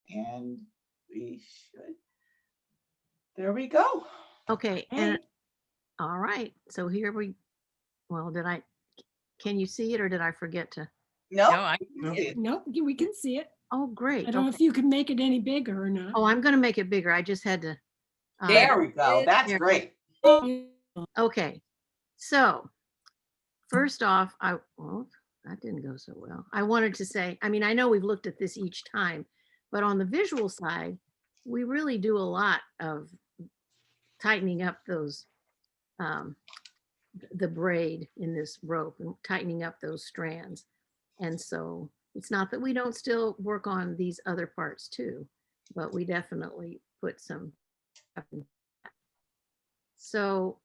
and we should. There we go. Okay. And all right. So here we, well, can you see it or did I forget to? No, No, No, we can see it. Oh, great. I don't know if you can make it any bigger or not. Oh, I'm going to make it bigger. I just had to. There we go. That's great. Okay. So first off, well, that didn't go so well. I wanted to say, I mean, I know we've looked at this each time, but on the visual side, we really do a lot of tightening up those, the braid in this rope and tightening up those strands. And so it's not that we don't still work on these other parts too, but we definitely put some. So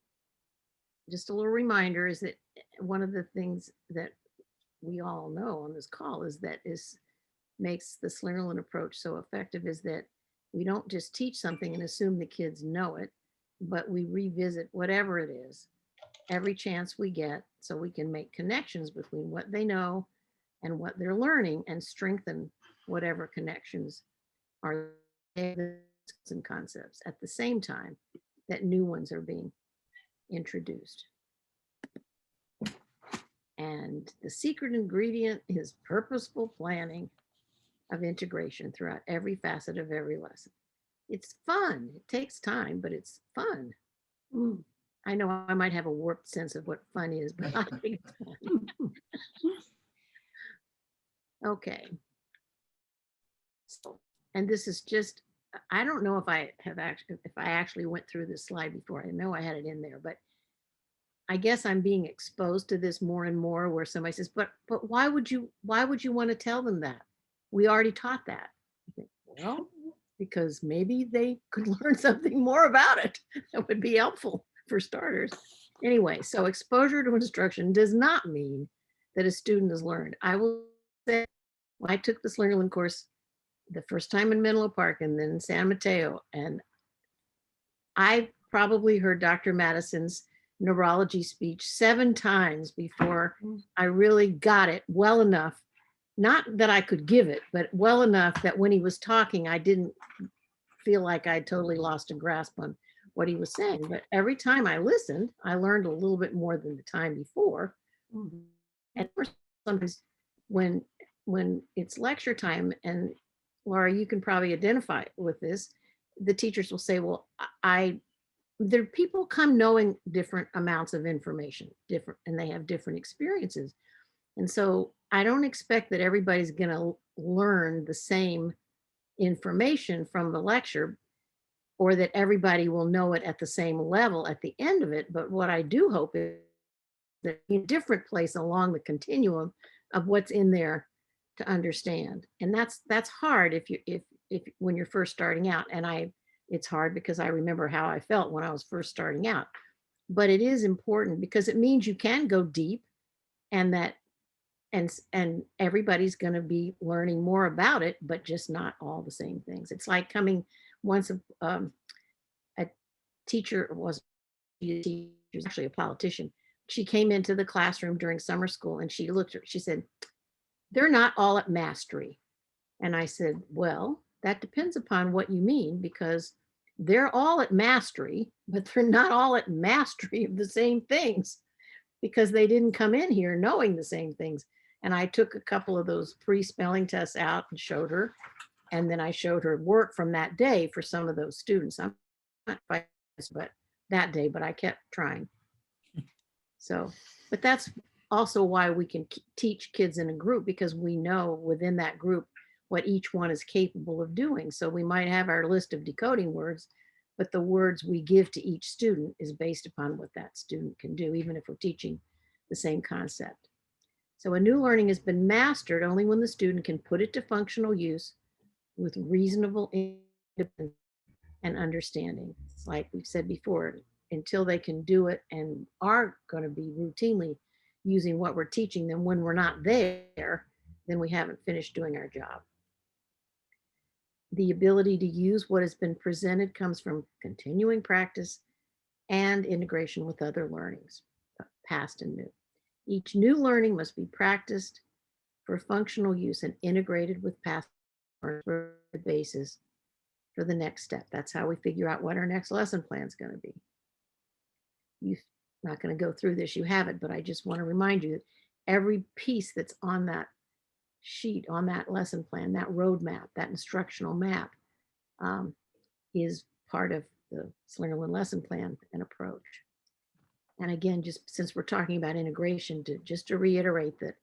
just a little reminder is that one of the things that we all know on this call is that makes the Slingerland approach so effective is that we don't just teach something and assume the kids know it, but we revisit whatever it is every chance we get so we can make connections between what they know and what they're learning and strengthen whatever connections are and concepts at the same time that new ones are being introduced. And the secret ingredient is purposeful planning of integration throughout every facet of every lesson. It's fun. It takes time, but it's fun. I know I might have a warped sense of what fun is, but I think it's fun. Okay. So, and this is just, I don't know if I actually went through this slide before. I know I had it in there, but I guess I'm being exposed to this more and more where somebody says, but why would you want to tell them that? We already taught that. I think, well, because maybe they could learn something more about it that would be helpful for starters. Anyway, so exposure to instruction does not mean that a student has learned. I will say, when I took the Slingerland course the first time in Menlo Park and then in San Mateo, and I probably heard Dr. Madison's neurology speech 7 times before I really got it well enough. Not that I could give it, but well enough that when he was talking, I didn't feel like I totally lost a grasp on what he was saying. But every time I listened, I learned a little bit more than the time before. And sometimes when it's lecture time, and Laura, you can probably identify with this, the teachers will say, well, there people come knowing different amounts of information, and they have different experiences. And so I don't expect that everybody's going to learn the same information from the lecture, or that everybody will know it at the same level at the end of it. But what I do hope is that in a different place along the continuum of what's in there to understand. And that's hard if when you're first starting out. And it's hard because I remember how I felt when I was first starting out. But it is important because it means you can go deep, and that and everybody's going to be learning more about it, but just not all the same things. It's like coming once a teacher was actually a politician. She came into the classroom during summer school and she said, they're not all at mastery. And I said, well, that depends upon what you mean, because they're all at mastery, but they're not all at mastery of the same things, because they didn't come in here knowing the same things. And I took a couple of those pre-spelling tests out and showed her. And then I showed her work from that day for some of those students. I'm not but that day, but I kept trying. So, but that's also why we can teach kids in a group, because we know within that group what each one is capable of doing. So we might have our list of decoding words, but the words we give to each student is based upon what that student can do, even if we're teaching the same concept. So a new learning has been mastered only when the student can put it to functional use with reasonable independence and understanding. It's like we've said before, until they can do it and are going to be routinely using what we're teaching them when we're not there, then we haven't finished doing our job. The ability to use what has been presented comes from continuing practice and integration with other learnings, past and new. Each new learning must be practiced for functional use and integrated with past for the basis for the next step. That's how we figure out what our next lesson plan is going to be. You're not going to go through this, you have it, but I just want to remind you that every piece that's on that sheet, on that lesson plan, that roadmap, that instructional map, is part of the Slingerland lesson plan and approach. And again, just since we're talking about integration, just to reiterate that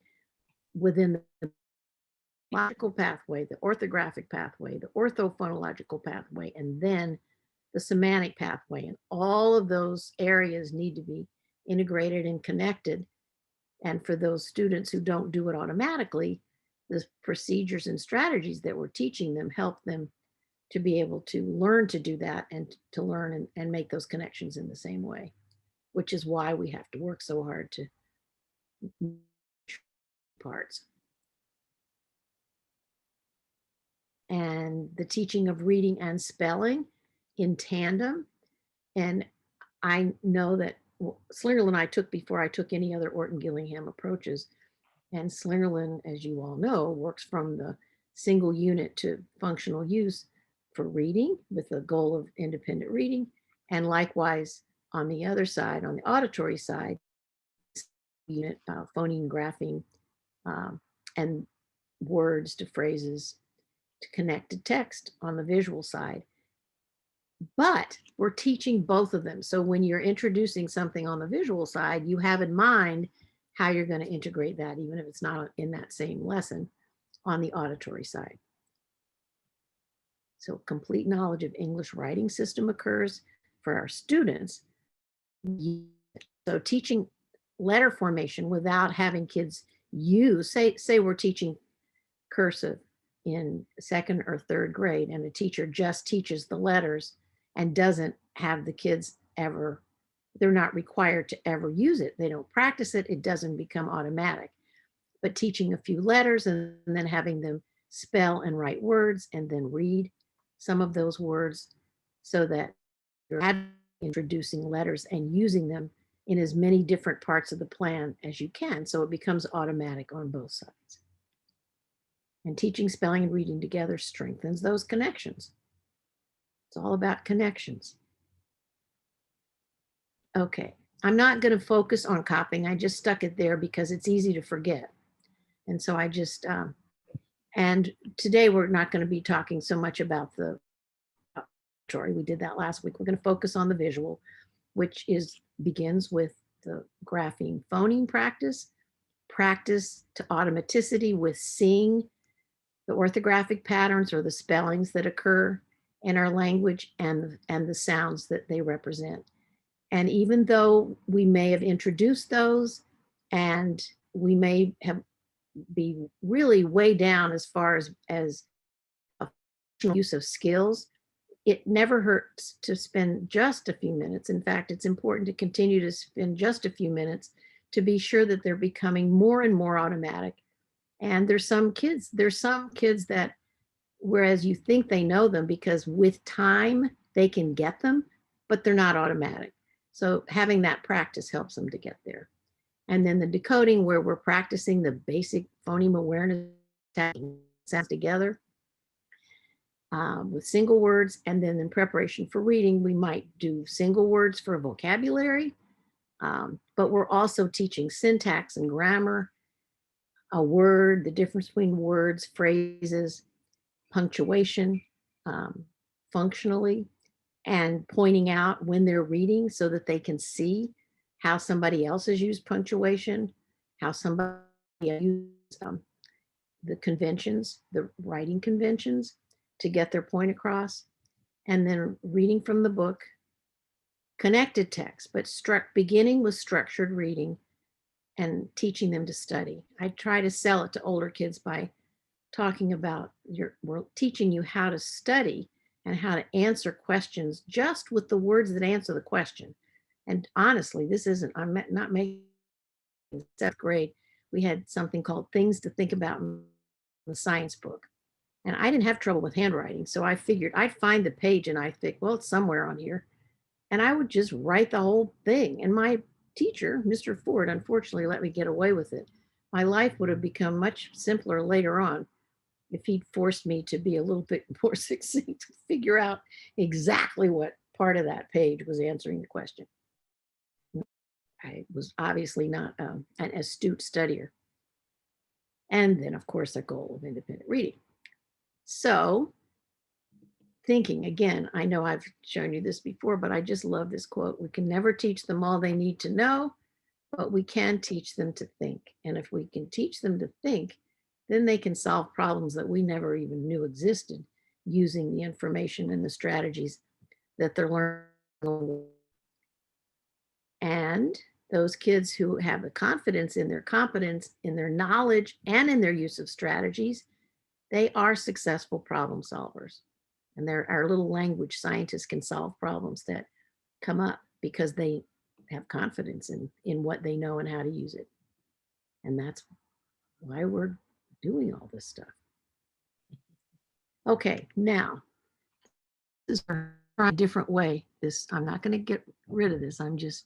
within the logical pathway, the orthographic pathway, the orthophonological pathway, and then the semantic pathway, and all of those areas need to be integrated and connected. And for those students who don't do it automatically, the procedures and strategies that we're teaching them help them to be able to learn to do that and to learn and make those connections in the same way, which is why we have to work so hard to parts. And the teaching of reading and spelling in tandem. And I know that Slingerland I took before I took any other Orton Gillingham approaches. And Slingerland, as you all know, works from the single unit to functional use for reading with the goal of independent reading. And likewise, on the other side, on the auditory side, unit phoneme, grapheme, and words to phrases to connect to text on the visual side. But we're teaching both of them. So when you're introducing something on the visual side, you have in mind how you're going to integrate that, even if it's not in that same lesson on the auditory side. So complete knowledge of English writing system occurs for our students. So teaching letter formation without having kids use, say we're teaching cursive in second or third grade and the teacher just teaches the letters and doesn't have the kids ever, they're not required to ever use it. They don't practice it. It doesn't become automatic. But teaching a few letters and then having them spell and write words and then read some of those words so that you're introducing letters and using them in as many different parts of the plan as you can. So it becomes automatic on both sides. And teaching spelling and reading together strengthens those connections. It's all about connections. Okay, I'm not going to focus on copying. I just stuck it there because it's easy to forget. And so I just, and today we're not going to be talking so much about the auditory. We did that last week. We're going to focus on the visual, which begins with the grapheme phoneme practice to automaticity with seeing the orthographic patterns or the spellings that occur in our language and the sounds that they represent. And even though we may have introduced those and we may be really way down as far as a use of skills, it never hurts to spend just a few minutes. In fact, it's important to continue to spend just a few minutes to be sure that they're becoming more and more automatic. And there's some kids that, whereas you think they know them because with time they can get them, but they're not automatic. So having that practice helps them to get there. And then the decoding, where we're practicing the basic phoneme awareness sounds together with single words. And then in preparation for reading, we might do single words for vocabulary, but we're also teaching syntax and grammar, a word, the difference between words, phrases, punctuation, functionally, and pointing out when they're reading so that they can see how somebody else has used punctuation, how somebody used the conventions, the writing conventions to get their point across. And then reading from the book, connected text, but beginning with structured reading and teaching them to study. I try to sell it to older kids by talking about we're teaching you how to study and how to answer questions just with the words that answer the question. And honestly, I'm not making seventh grade. We had something called Things to Think About in the science book. And I didn't have trouble with handwriting. So I figured I'd find the page and I think, well, it's somewhere on here. And I would just write the whole thing. And my teacher, Mr. Ford, unfortunately let me get away with it. My life would have become much simpler later on. if he'd forced me to be a little bit more succinct to figure out exactly what part of that page was answering the question. I was obviously not an astute studier. And then, of course, a goal of independent reading. So thinking, again, I know I've shown you this before, but I just love this quote. We can never teach them all they need to know, but we can teach them to think. And if we can teach them to think, then they can solve problems that we never even knew existed using the information and the strategies that they're learning. And those kids who have the confidence in their competence, in their knowledge, and in their use of strategies, they are successful problem solvers. And our little language scientists can solve problems that come up because they have confidence in what they know and how to use it. And that's why we're doing all this stuff. Okay, now, this is a different way. I'm not going to get rid of this. I'm just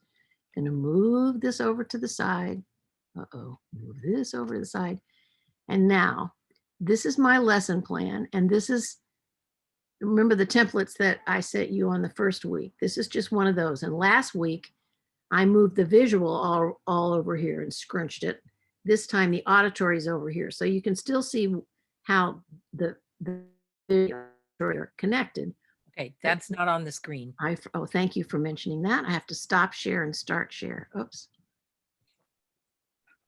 going to move this over to the side. Uh-oh, move this over to the side. And now, this is my lesson plan. And this is, remember the templates that I sent you on the first week. This is just one of those. And last week, I moved the visual all over here and scrunched it. This time the auditory is over here. So you can still see how the video are connected. Okay, that's not on the screen. Oh, thank you for mentioning that. I have to stop share and start share. Oops.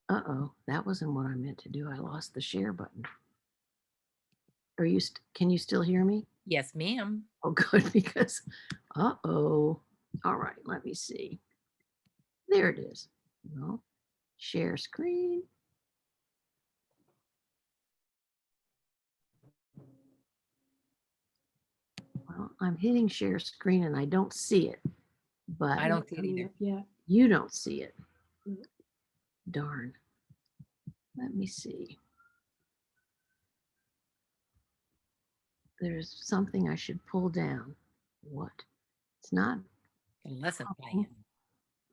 Uh-oh, that wasn't what I meant to do. I lost the share button. Can you still hear me? Yes, ma'am. Oh, good, because, uh-oh. All right, let me see. There it is. Well, share screen. Well, I'm hitting share screen and I don't see it, but I don't see it either. Yeah. you don't see it. Mm. Darn. Let me see. There's something I should pull down. What? It's not. The lesson plan.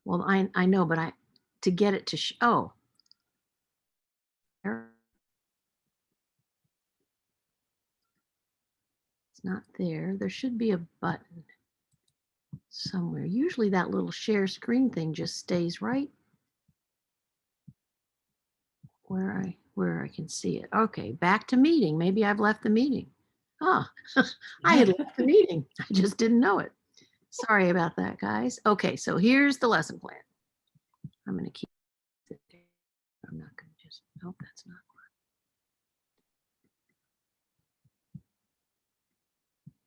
Well, I know, but to get it to oh. It's not there. There should be a button somewhere. Usually that little share screen thing just stays right where I can see it. Okay, back to meeting. Maybe I've left the meeting. Oh, I had left the meeting. I just didn't know it. Sorry about that, guys. Okay, so here's the lesson plan. I'm going to keep it there. I'm not going to just, nope, that's not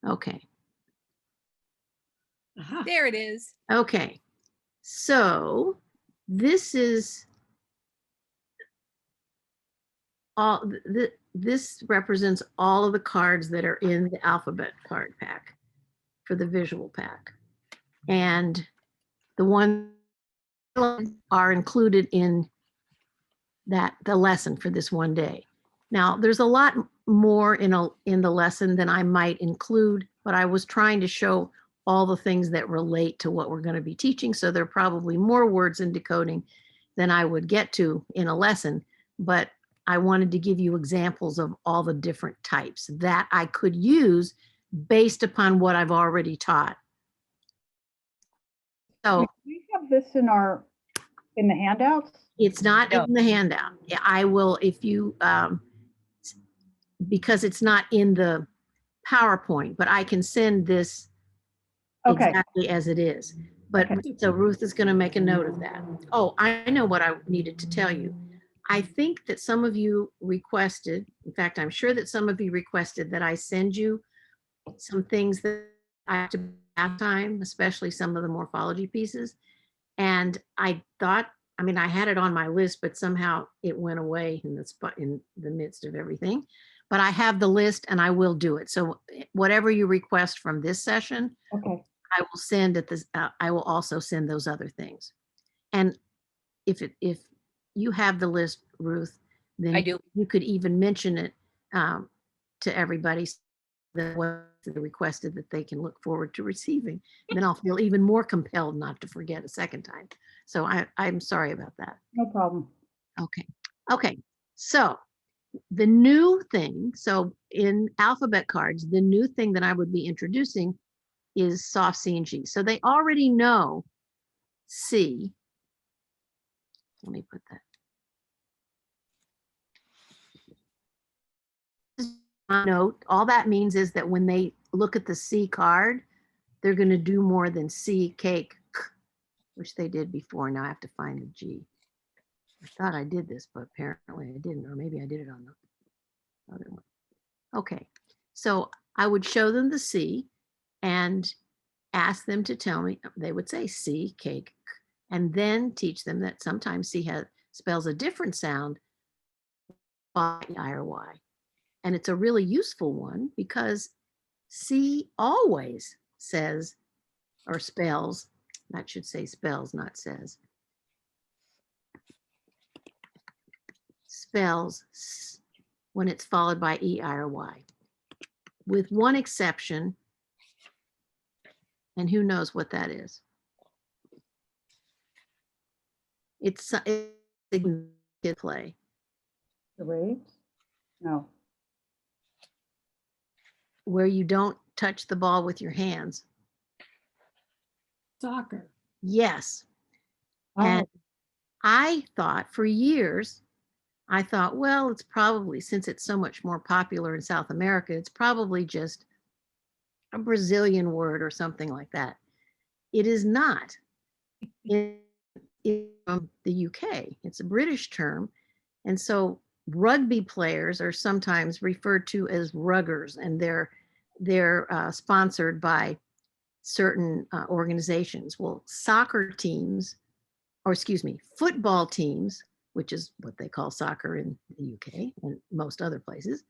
one. Okay. Aha. There it is. Okay, so this is all, this represents all of the cards that are in the alphabet card pack for the visual pack. And the ones are included in the lesson for this one day. Now, there's a lot more in the lesson than I might include, but I was trying to show all the things that relate to what we're going to be teaching. So there are probably more words in decoding than I would get to in a lesson, but I wanted to give you examples of all the different types that I could use based upon what I've already taught. So we have this in the handouts. it's not No. in the handout. I will, if you, because it's not in the PowerPoint, but I can send this Okay. exactly as it is. But Okay. so Ruth is going to make a note of that. Oh, I know what I needed to tell you. I think that some of you requested, in fact, I'm sure that some of you requested that I send you some things that I have to have time, especially some of the morphology pieces. And I thought, I mean, I had it on my list, but somehow it went away in the midst of everything. But I have the list and I will do it. So whatever you request from this session, Okay. I will send at this. I will also send those other things. And if you have the list, Ruth, then I do. you could even mention it to everybody that was requested that they can look forward to receiving. And then I'll feel even more compelled not to forget a second time. So I'm sorry about that. No problem. Okay. Okay. So The new thing, so in alphabet cards, the new thing that I would be introducing is soft C and G. So they already know C. Let me put that. Note, all that means is that when they look at the C card, they're going to do more than C, cake, k, which they did before. Now I have to find the G. I thought I did this, but apparently I didn't, or maybe I did it on the other one. Okay, so I would show them the C and ask them to tell me, they would say C, cake, and then teach them that sometimes C spells a different sound by I or Y. And it's a really useful one because C always says or spells, that should say spells, not says, spells when it's followed by E, I, or Y, with one exception, and who knows what that is. It's a play. Charades? No. Where you don't touch the ball with your hands. Soccer. Yes. Oh, And I thought for years, I thought, well, it's probably, since it's so much more popular in South America, it's probably just a Brazilian word or something like that. It is not. From the UK. It's a British term. And so rugby players are sometimes referred to as ruggers, and they're sponsored by certain organizations. Well, soccer teams, or excuse me, football teams, which is what they call soccer in the UK and most other places,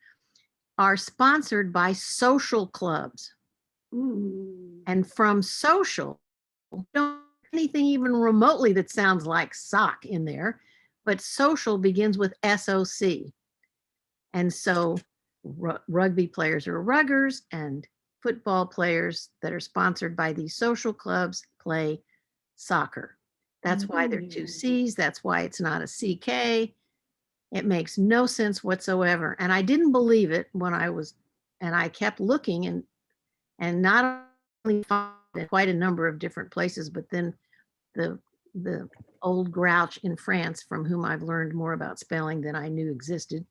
are sponsored by social clubs. Ooh. And from social, don't anything even remotely that sounds like sock in there, but social begins with SOC. And so rugby players are ruggers, and football players that are sponsored by these social clubs play soccer. That's why they're two C's. That's why it's not a CK. It makes no sense whatsoever. And I didn't believe it when and I kept looking and not only found quite a number of different places, but then the old grouch in France, from whom I've learned more about spelling than I knew existed,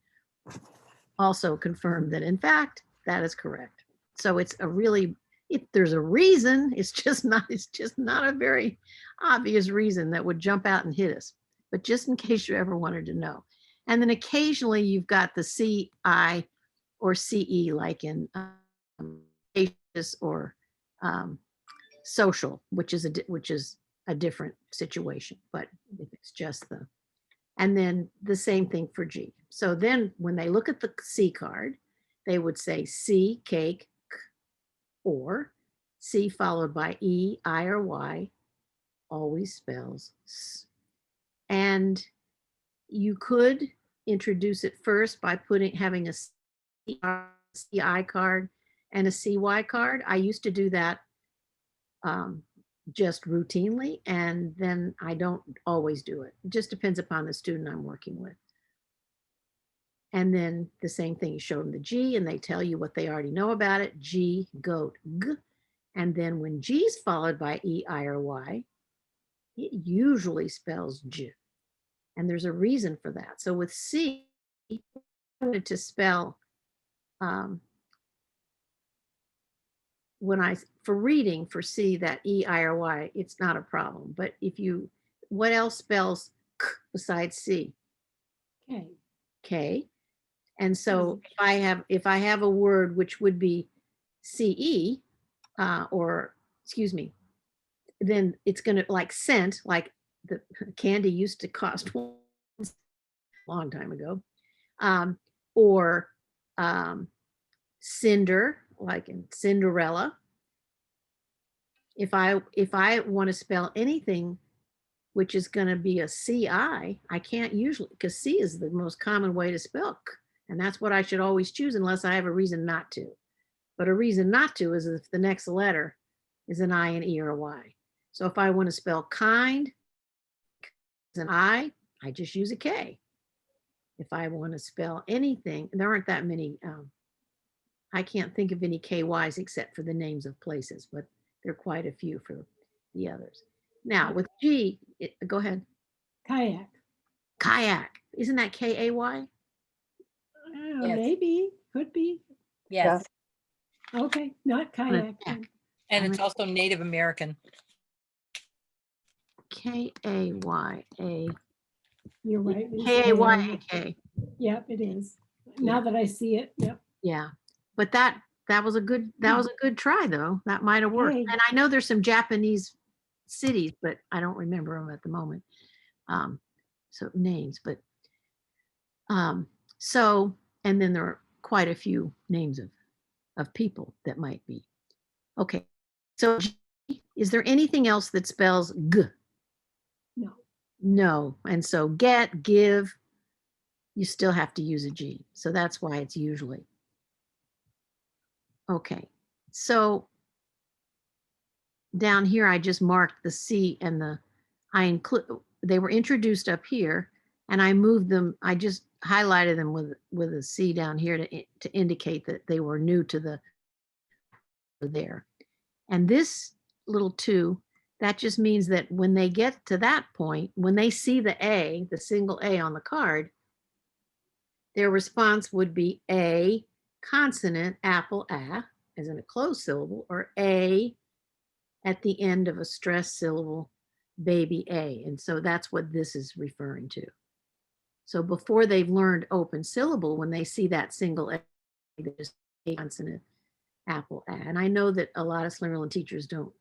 also confirmed that in fact that is correct. So it's a really, if there's a reason, it's just not a very obvious reason that would jump out and hit us. But just in case you ever wanted to know. And then occasionally you've got the CI or CE, like in or social, which is a different situation. But if it's just and then the same thing for G. So then when they look at the C card, they would say C, cake, k, or C followed by E, I, or Y, always spells S. And you could introduce it first by having a CI card and a CY card. I used to do that just routinely, and then I don't always do it. It just depends upon the student I'm working with. And then the same thing, you show them the G and they tell you what they already know about it. G, goat, G. And then when G is followed by E, I, or Y, it usually spells J. And there's a reason for that. So with C, I wanted to spell, for reading for C, that E, I, or Y, it's not a problem. But what else spells K besides C? Okay. K. And so if I have a word which would be CE, or excuse me, then it's going to, like scent, like the candy used to cost a long time ago, or cinder, like in Cinderella. If I want to spell anything which is going to be a CI, I can't usually, because C is the most common way to spell K, and that's what I should always choose unless I have a reason not to. But a reason not to is if the next letter is an I, an E, or a Y. So if I want to spell kind as an I just use a K. if I want to spell anything, there aren't that many, I can't think of any KYs except for the names of places, but there are quite a few for the others. Now with G, go ahead. Kayak. Kayak, isn't that KAY? Yes. Maybe, could be. Yes. Okay, not kayak. Yeah. then. And it's also Native American. KAYA. You're right. it's KAYAK. Yep, it is. Now that I see it, yep. Yeah, but that was a good try though. That might have worked. Hey. And I know there's some Japanese cities, but I don't remember them at the moment. So names, but so, and then there are quite a few names of people that might be. Okay, so G, is there anything else that spells G? No. No, and so get, give, you still have to use a G. So that's why it's usually. Okay, so down here, I just marked the C and they were introduced up here and I moved them, I just highlighted them with a C down here to indicate that they were new to the there. And this little 2, that just means that when they get to that point, when they see the A, the single A on the card, their response would be A, consonant, apple, as in a closed syllable, or A at the end of a stressed syllable, baby A. And so that's what this is referring to. So before they've learned open syllable, when they see that single A, there's A consonant, apple, and I know that a lot of Slingerland teachers don't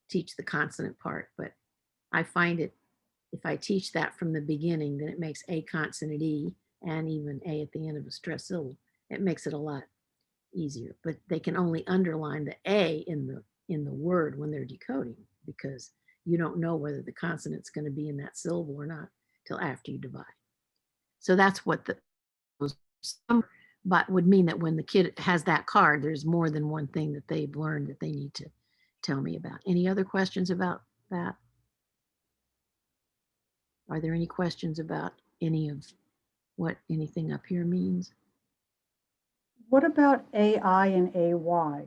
teach the consonant part, but I find it, if I teach that from the beginning, then it makes A consonant E and even A at the end of a stressed syllable. It makes it a lot easier, but they can only underline the A in the word when they're decoding, because you don't know whether the consonant's going to be in that syllable or not till after you divide. So that's what but would mean that when the kid has that card, there's more than one thing that they've learned that they need to tell me about. Any other questions about that? Are there any questions about any of what anything up here means? What about AI and AY?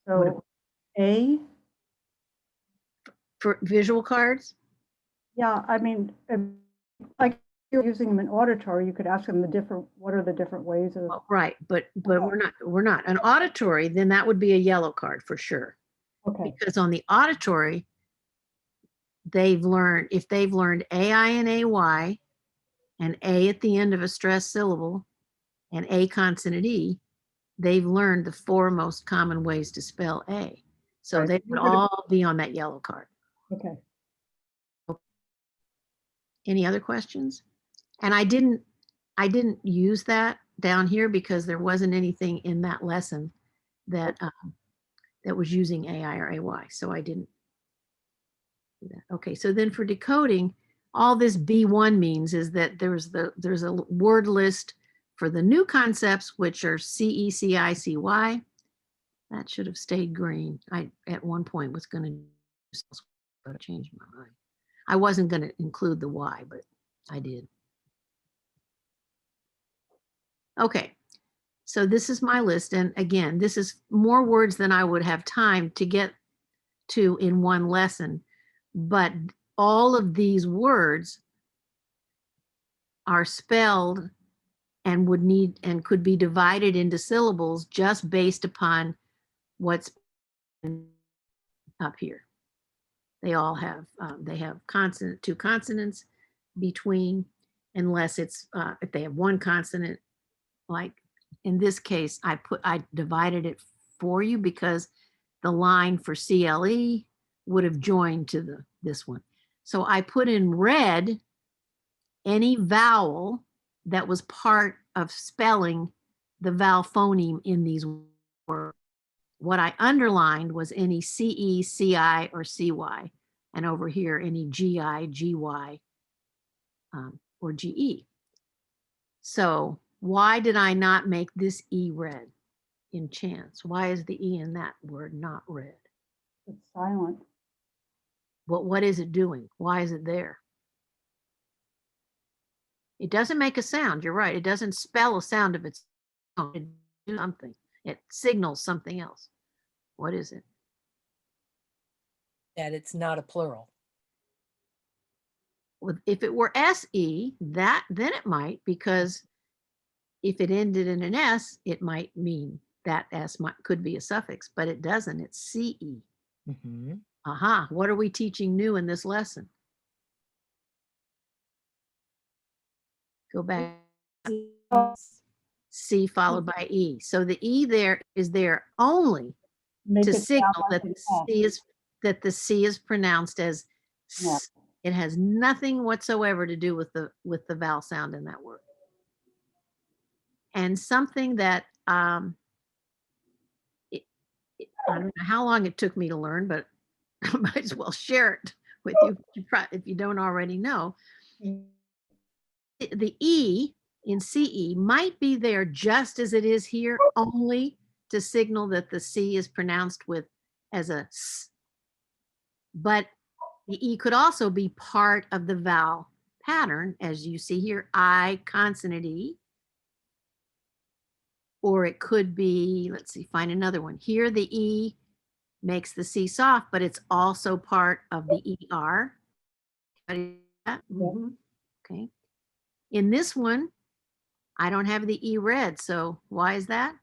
So A, For visual cards? yeah, I mean, like you're using them in auditory, you could ask them what are the different ways of. Well, right, but we're not. An auditory, then that would be a yellow card for sure. Okay, Because on the auditory, if they've learned AI and AY and A at the end of a stressed syllable and A consonant E, they've learned the 4 most common ways to spell A. So Right. they would all be on that yellow card. okay. Any other questions? And I didn't use that down here because there wasn't anything in that lesson that that was using AI or AY. So I didn't do that. Okay, so then for decoding, all this B1 means is that there's a word list for the new concepts, which are CE, CI, CY. That should have stayed green. I at one point was going to change my mind. I wasn't going to include the Y, but I did. Okay, so this is my list. And again, this is more words than I would have time to get to in one lesson. But all of these words are spelled and could be divided into syllables just based upon what's up here. They all have, they have two consonants between, unless it's, if they have one consonant, like in this case, I divided it for you because the line for CLE would have joined to this one. So I put in red any vowel that was part of spelling the vowel phoneme in these words. What I underlined was any CE, CI, or CY, and over here any GI, GY, or GE. So why did I not make this E red in chance? Why is the E in that word not red? It's silent. What is it doing? Why is it there? It doesn't make a sound. You're right. It doesn't spell a sound of its own. It does something. It signals something else. What is it? That it's not a plural. If it were SE, then it might, because if it ended in an S, it might mean that could be a suffix, but it doesn't. It's CE. Mm-hmm. Aha. What are we teaching new in this lesson? Go back. C followed by E. So the E there is there only Make to it sound signal like that an the C is pronounced as Yeah. S. It has nothing whatsoever to do with the vowel sound in that word. And something that I don't know how long it took me to learn, but I might as well share it with you if you don't already know. The E in CE might be there just as it is here, only to signal that the C is pronounced as a S. But the E could also be part of the vowel pattern, as you see here, I consonant E. Or it could be, let's see, find another one. Here the E makes the C soft, but it's also part of the ER. Mhm. Okay. In this one, I don't have the E read, so why is that?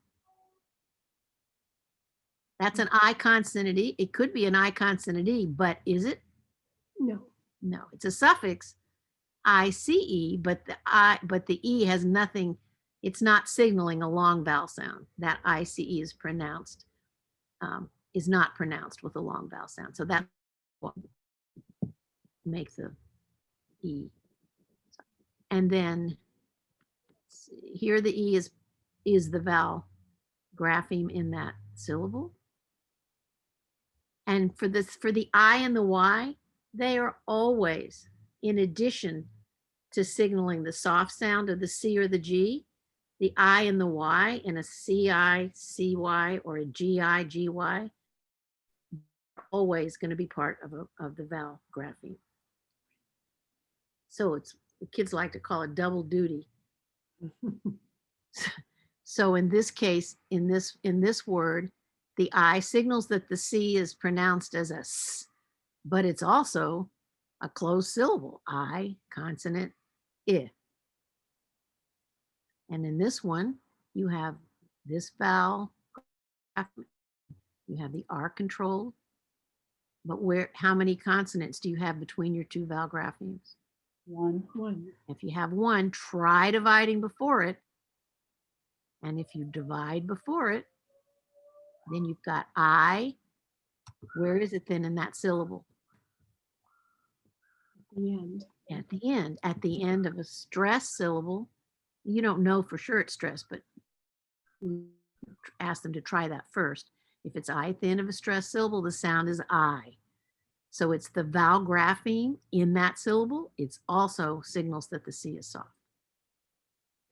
That's an I consonant E. It could be an I consonant E, but is it? No. No, it's a suffix, ICE, but the E has nothing, it's not signaling a long vowel sound. That ICE is not pronounced with a long vowel sound. So that makes the E. And then here the E is the vowel grapheme in that syllable. And for the I and the Y, they are always, in addition to signaling the soft sound of the C or the G, the I and the Y in a CI, CY, or a GI, GY, always going to be part of the vowel grapheme. So kids like to call it double duty. So in this case, in this word, the I signals that the C is pronounced as a S, but it's also a closed syllable, I consonant I. And in this one, you have this vowel, you have the R control, but how many consonants do you have between your two vowel graphemes? One. If you have one, try dividing before it. And if you divide before it, then you've got I. Where is it then in that syllable? The end. At the end. At the end of a stressed syllable. You don't know for sure it's stressed, but ask them to try that first. If it's I at the end of a stressed syllable, the sound is I. So it's the vowel grapheme in that syllable. It's also signals that the C is soft.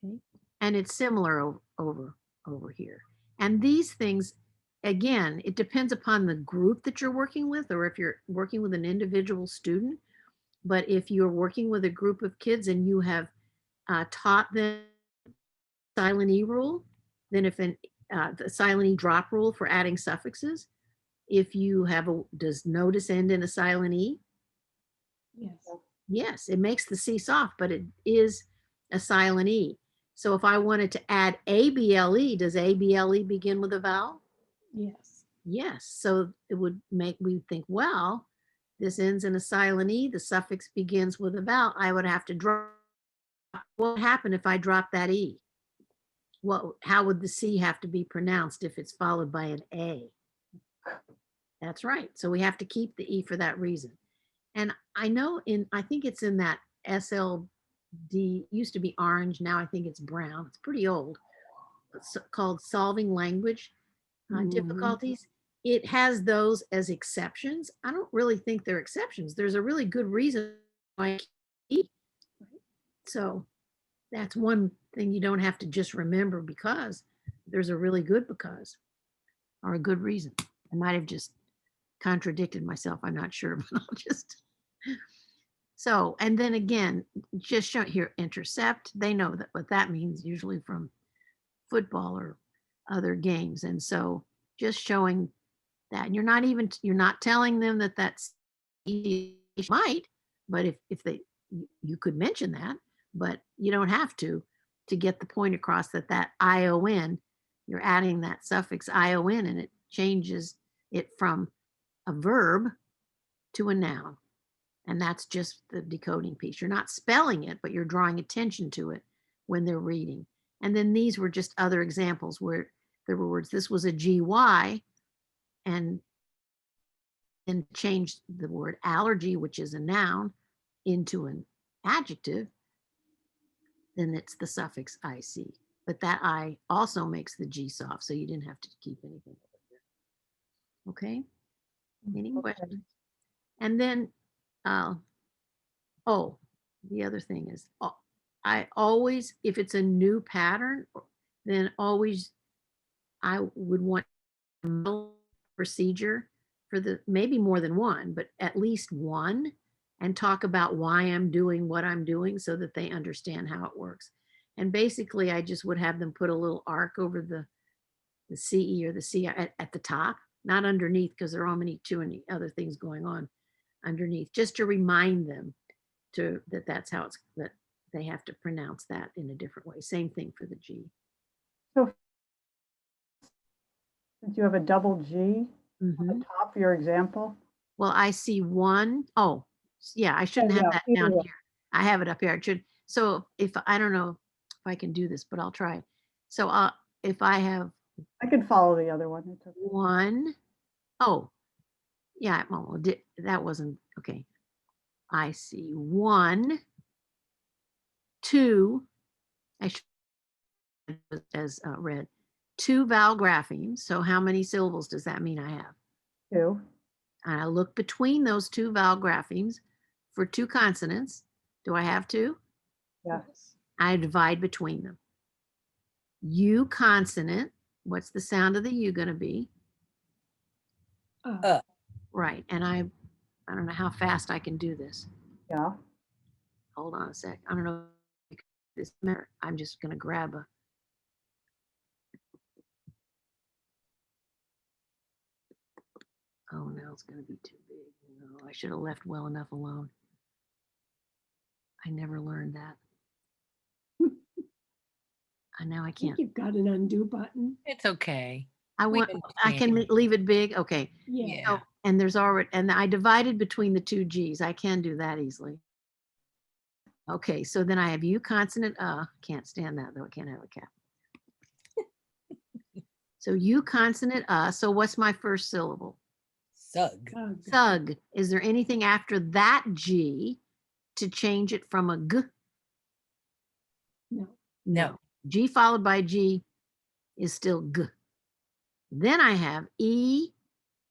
Okay. And it's similar over here. And these things, again, it depends upon the group that you're working with, or if you're working with an individual student. But if you're working with a group of kids and you have taught them silent E rule, then if the silent E drop rule for adding suffixes, if you have does notice end in a silent E? Yes. Yes, it makes the C soft, but it is a silent E. So if I wanted to add ABLE, does ABLE begin with a vowel? Yes. Yes, so it would make me think, well, this ends in a silent E, the suffix begins with a vowel. I would have to drop. What would happen if I drop that E? How would the C have to be pronounced if it's followed by an A? That's right. So we have to keep the E for that reason. And I know I think it's in that SLD, used to be orange, now I think it's brown. It's pretty old. It's called Solving Language Difficulties. It has those as exceptions. I don't really think they're exceptions. There's a really good reason why. So that's one thing you don't have to just remember, because there's a really good because, or a good reason. I might have just contradicted myself. I'm not sure, but I'll just. So, and then again, just show here, intercept, they know that what that means usually from football or other games. And so just showing that, and you're not telling them that that's easy, might, but if they, you could mention that, but you don't have to get the point across that ION, you're adding that suffix ION and it changes it from a verb to a noun. And that's just the decoding piece. You're not spelling it, but you're drawing attention to it when they're reading. And then these were just other examples where there were words. This was a GY, and then changed the word allergy, which is a noun, into an adjective. Then it's the suffix IC. But that I also makes the G soft, so you didn't have to keep anything. Okay? Any Okay. questions? And then, oh, the other thing is, I always, if it's a new pattern, then always I would want a procedure for the, maybe more than one, but at least one, and talk about why I'm doing what I'm doing so that they understand how it works. And basically, I just would have them put a little arc over the CE or the CI at the top, not underneath, because there are too many other things going on underneath, just to remind them that that's how it's, that they have to pronounce that in a different way. Same thing for the G. So since you have a double G on Mhm. the top of your example, Well, I see one. Oh, yeah, I shouldn't Oh, have yeah, that either down way. here. I have it up here. It should. So if, I don't know if I can do this, but I'll try. So if I have I can follow the other one. It's okay. one, oh, yeah, well, that wasn't, okay. I see one, two, I should as read, two vowel graphemes. So how many syllables does that mean I have? 2. And I look between those two vowel graphemes for two consonants. Do I have two? Yes. I divide between them. U consonant, what's the sound of the U going to be? Right. And I don't know how fast I can do this. Yeah. Hold on a sec. I don't know if this matter. I'm just going to grab a. Oh, no, it's going to be too big. No, I should have left well enough alone. I never learned that. And now I I can't. think you've got an undo button. It's okay. I We want, I can understand. leave it big. Okay. Yeah. Yeah. And there's already, and I divided between the two G's. I can do that easily. Okay, so then I have U consonant, can't stand that though, I can't have a cap. So U consonant, so what's my first syllable? Sug. Thug. Is there anything after that G to change it from a G? No. No. G followed by G is still G. Then I have E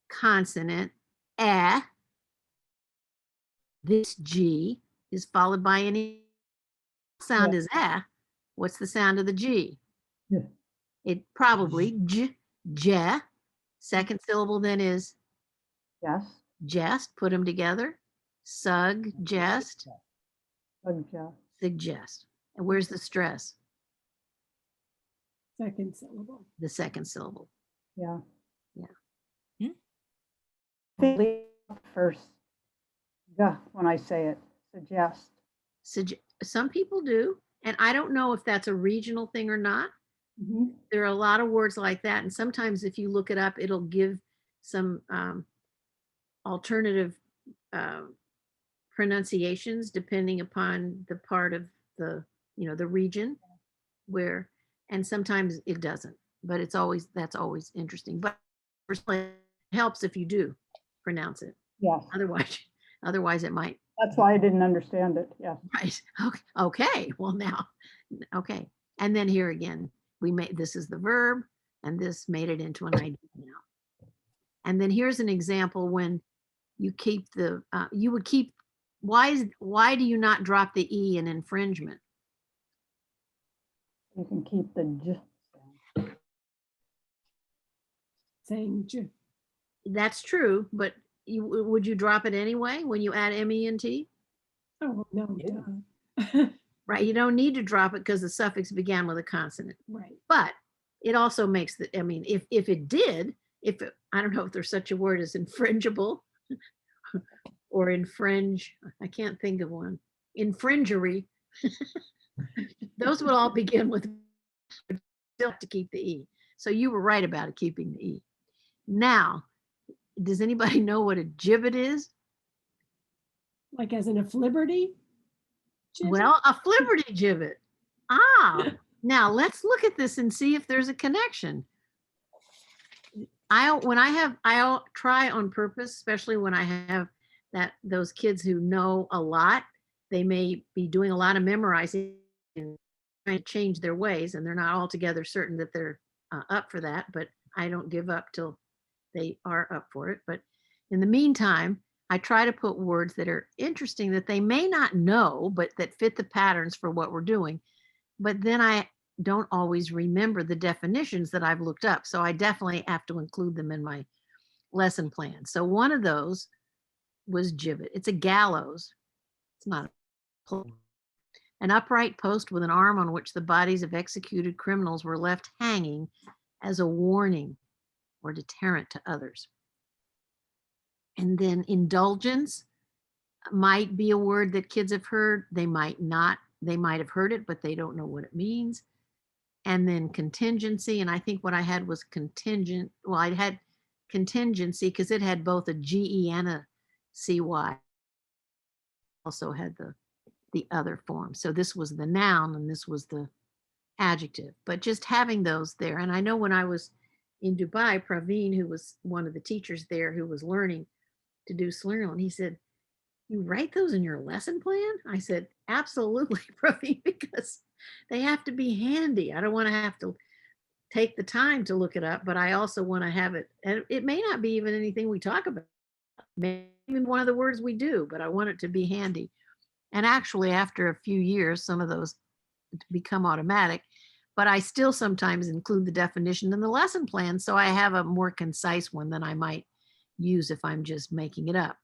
consonant, eh. This G is followed by any sound is eh. What's the sound of the G? Yeah. It probably j. Second syllable then is Yes. jest. Put them together. Suggest, Suggest. suggest. And where's the stress? Second syllable. The second syllable. Yeah. Yeah. I think leave first. Yeah, when I say it, suggest. Some people do, and I don't know if that's a regional thing or not. Mhm. There are a lot of words like that, and sometimes if you look it up, it'll give some alternative pronunciations depending upon the part of the, the region where, and sometimes it doesn't, but that's always interesting. But it helps if you do pronounce it. Yes. Otherwise it might. That's why I didn't understand it. Yes. Right. Okay. Well, now, okay. And then here again, this is the verb, and this made it into an idea now. And then here's an example when you keep you would keep, why do you not drop the E in infringement? You can keep the j sound. Saying j. That's true, but would you drop it anyway when you add MENT? Oh, no, Yeah. duh. right? You don't need to drop it because the suffix began with a consonant. Right. But it also makes the, I mean, if it did, if it, I don't know if there's such a word as infringible or infringe, I can't think of one, infringery, those would all begin with, still have to keep the E. So you were right about it, keeping the E. Now, does anybody know what a gibbet is? Like as in a flibberty? Well, a flibberty gibbet. Ah, now let's look at this and see if there's a connection. I'll try on purpose, especially when I have those kids who know a lot. They may be doing a lot of memorizing and trying to change their ways, and they're not altogether certain that they're up for that. But I don't give up till they are up for it. But in the meantime, I try to put words that are interesting that they may not know, but that fit the patterns for what we're doing. But then I don't always remember the definitions that I've looked up. So I definitely have to include them in my lesson plan. So one of those was gibbet. It's a gallows. It's not an upright post with an arm on which the bodies of executed criminals were left hanging as a warning or deterrent to others. And then indulgence might be a word that kids have heard. They might not. They might have heard it, but they don't know what it means. And then contingency. And I think what I had was contingent. Well, I had contingency because it had both a GE and a CY. Also had the other form. So this was the noun and this was the adjective. But just having those there. And I know when I was in Dubai, Praveen, who was one of the teachers there who was learning to do Slingerland, he said, "You write those in your lesson plan?" I said, "Absolutely, Praveen, because they have to be handy. I don't want to have to take the time to look it up, but I also want to have it. And it may not be even anything we talk about, maybe even one of the words we do, but I want it to be handy." And actually, after a few years, some of those become automatic, but I still sometimes include the definition in the lesson plan. So I have a more concise one than I might use if I'm just making it up.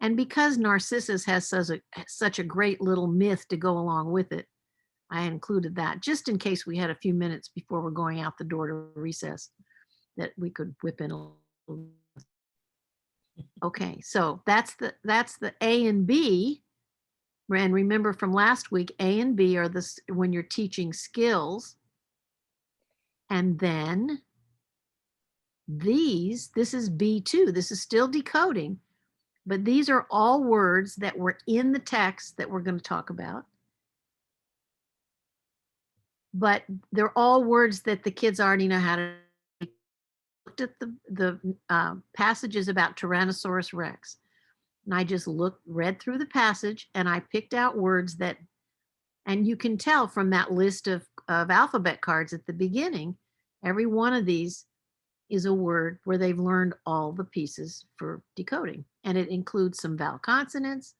And because Narcissus has such a great little myth to go along with it, I included that just in case we had a few minutes before we're going out the door to recess that we could whip in a little. Okay, so that's the A and B. And remember from last week, A and B are when you're teaching skills. And then this is B2. This is still decoding, but these are all words that were in the text that we're going to talk about. But they're all words that the kids already know how to. Looked at the passages about Tyrannosaurus Rex. And I just read through the passage and I picked out words that, and you can tell from that list of alphabet cards at the beginning, every one of these is a word where they've learned all the pieces for decoding. And it includes some vowel consonants,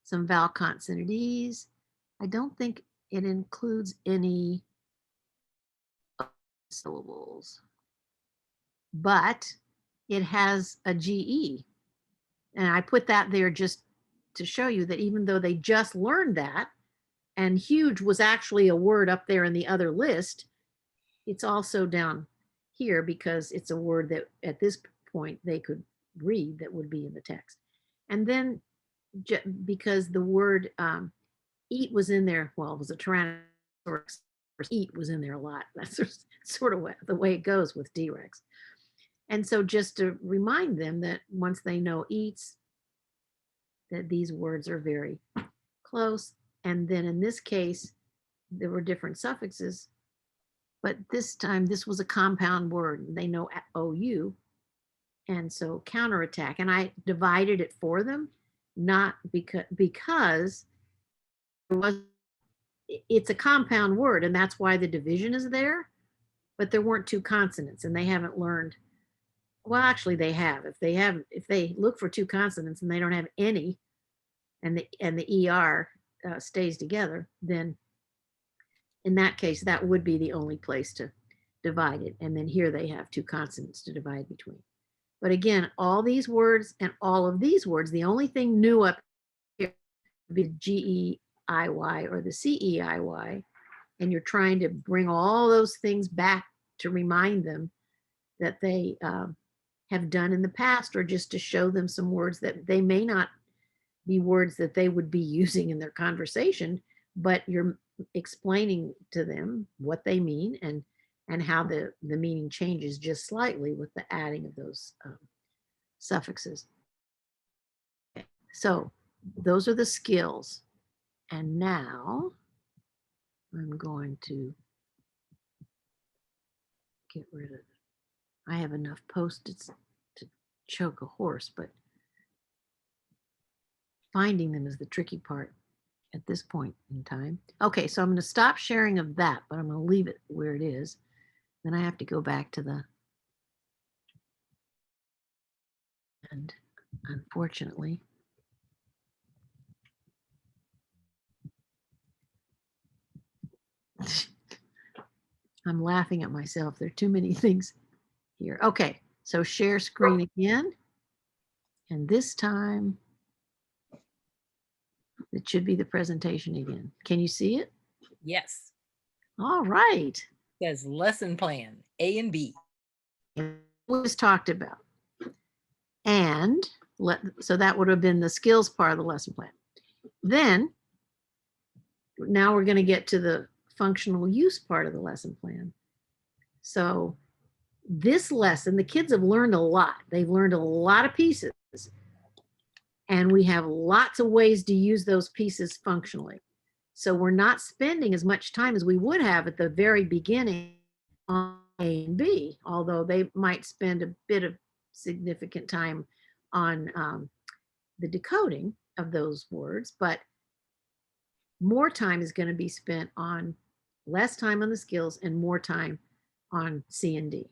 some vowel consonantes. I don't think it includes any syllables, but it has a GE. And I put that there just to show you that even though they just learned that, and huge was actually a word up there in the other list, it's also down here because it's a word that at this point they could read that would be in the text. And then because the word eat was in there, well, it was a Tyrannosaurus, eat was in there a lot. That's sort of the way it goes with D-Rex. And so just to remind them that once they know eats, that these words are very close. And then in this case, there were different suffixes, but this time this was a compound word. They know OU. And so counterattack. And I divided it for them, not because it's a compound word and that's why the division is there, but there weren't two consonants and they haven't learned. Well, actually they have. If they look for two consonants and they don't have any, and the ER stays together, then in that case, that would be the only place to divide it. And then here they have two consonants to divide between. But again, all these words and all of these words, the only thing new up here, be GEIY or the CEIY, and you're trying to bring all those things back to remind them that they have done in the past, or just to show them some words that they may not be words that they would be using in their conversation, but you're explaining to them what they mean and how the meaning changes just slightly with the adding of those suffixes. So those are the skills. And now I'm going to get rid of, I have enough Post-its to choke a horse, but finding them is the tricky part at this point in time. Okay, so I'm going to stop sharing of that, but I'm going to leave it where it is. Then I have to go back to the, and unfortunately, I'm laughing at myself. There are too many things here. Okay, so share screen again. And this time, it should be the presentation again. Can you see it? Yes. All right. Says lesson plan, A and B. It was talked about. And so that would have been the skills part of the lesson plan. Then, now we're going to get to the functional use part of the lesson plan. So this lesson, the kids have learned a lot. They've learned a lot of pieces. And we have lots of ways to use those pieces functionally. So we're not spending as much time as we would have at the very beginning on A and B, although they might spend a bit of significant time on the decoding of those words, but more time is going to be spent on, less time on the skills and more time on C and D.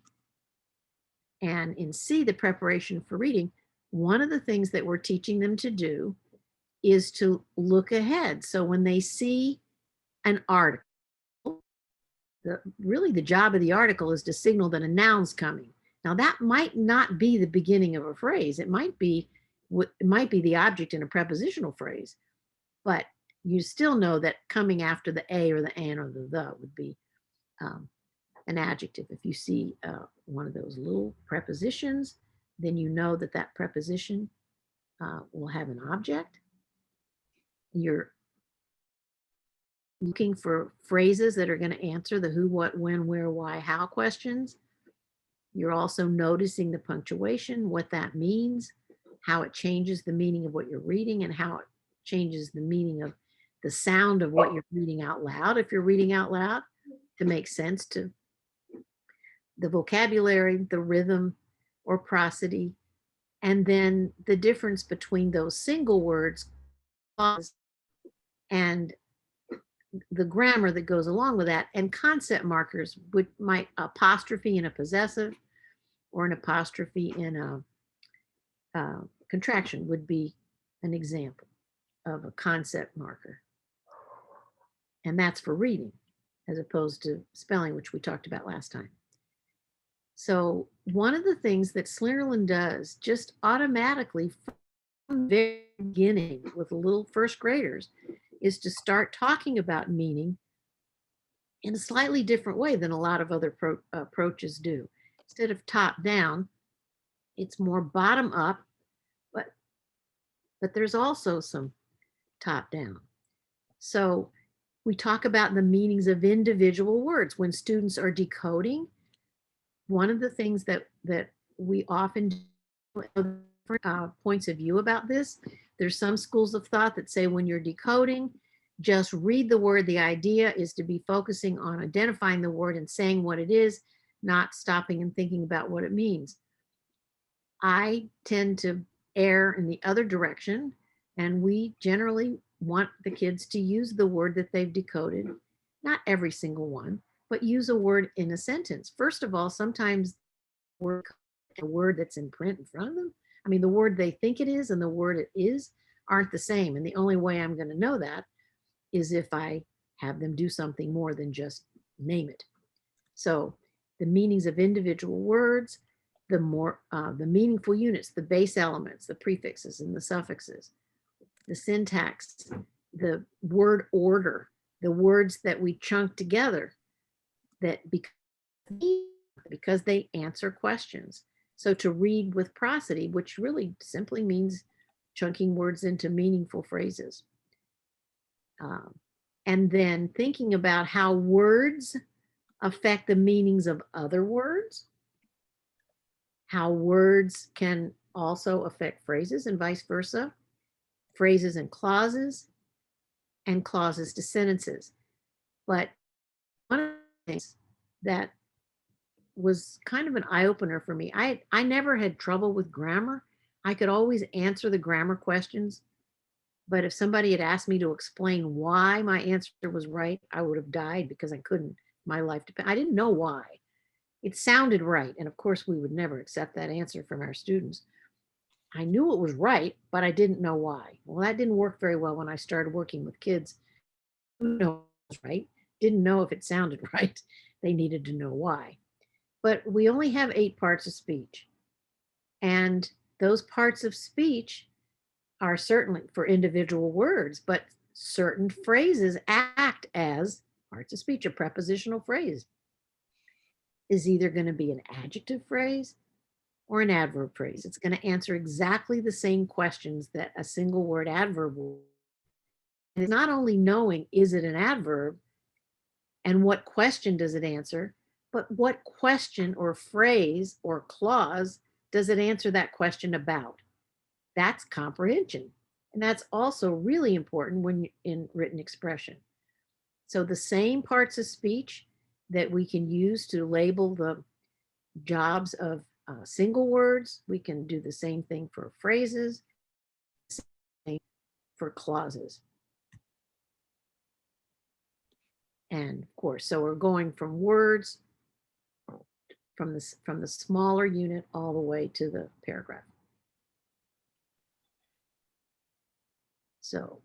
And in C, the preparation for reading, one of the things that we're teaching them to do is to look ahead. So when they see an article, really the job of the article is to signal that a noun's coming. Now that might not be the beginning of a phrase. It might be the object in a prepositional phrase, but you still know that coming after the a or the an or the would be an adjective. If you see one of those little prepositions, then you know that that preposition will have an object. You're looking for phrases that are going to answer the who, what, when, where, why, how questions. You're also noticing the punctuation, what that means, how it changes the meaning of what you're reading, and how it changes the meaning of the sound of what you're reading out loud, if you're reading out loud, to make sense to the vocabulary, the rhythm or prosody, and then the difference between those single words and the grammar that goes along with that, and concept markers might apostrophe in a possessive or an apostrophe in a contraction would be an example of a concept marker. And that's for reading as opposed to spelling, which we talked about last time. So one of the things that Slingerland does just automatically from the very beginning with little first graders is to start talking about meaning in a slightly different way than a lot of other approaches do. Instead of top down, it's more bottom up, but there's also some top down. So we talk about the meanings of individual words. When students are decoding, one of the things that we often do, points of view about this, there's some schools of thought that say when you're decoding, just read the word. The idea is to be focusing on identifying the word and saying what it is, not stopping and thinking about what it means. I tend to err in the other direction, and we generally want the kids to use the word that they've decoded, not every single one, but use a word in a sentence. First of all, sometimes a word that's in print in front of them, I mean, the word they think it is and the word it is aren't the same. And the only way I'm going to know that is if I have them do something more than just name it. So the meanings of individual words, the meaningful units, the base elements, the prefixes and the suffixes, the syntax the word order, the words that we chunk together that because they answer questions. So to read with prosody, which really simply means chunking words into meaningful phrases. And then thinking about how words affect the meanings of other words, how words can also affect phrases and vice versa, phrases and clauses to sentences. But one of the things that was kind of an eye-opener for me, I never had trouble with grammar. I could always answer the grammar questions, but if somebody had asked me to explain why my answer was right, I would have died because I couldn't. My life depended. I didn't know why. It sounded right, and of course we would never accept that answer from our students. I knew it was right, but I didn't know why. Well, that didn't work very well when I started working with kids who know it was right, didn't know if it sounded right. They needed to know why. But we only have 8 parts of speech. And those parts of speech are certainly for individual words, but certain phrases act as parts of speech. A prepositional phrase is either going to be an adjective phrase or an adverb phrase. It's going to answer exactly the same questions that a single word adverb will. And it's not only knowing, is it an adverb and what question does it answer, but what question or phrase or clause does it answer that question about? That's comprehension. And that's also really important when in written expression. So the same parts of speech that we can use to label the jobs of single words, we can do the same thing for phrases, for clauses. And of course, so we're going from words from the smaller unit all the way to the paragraph. So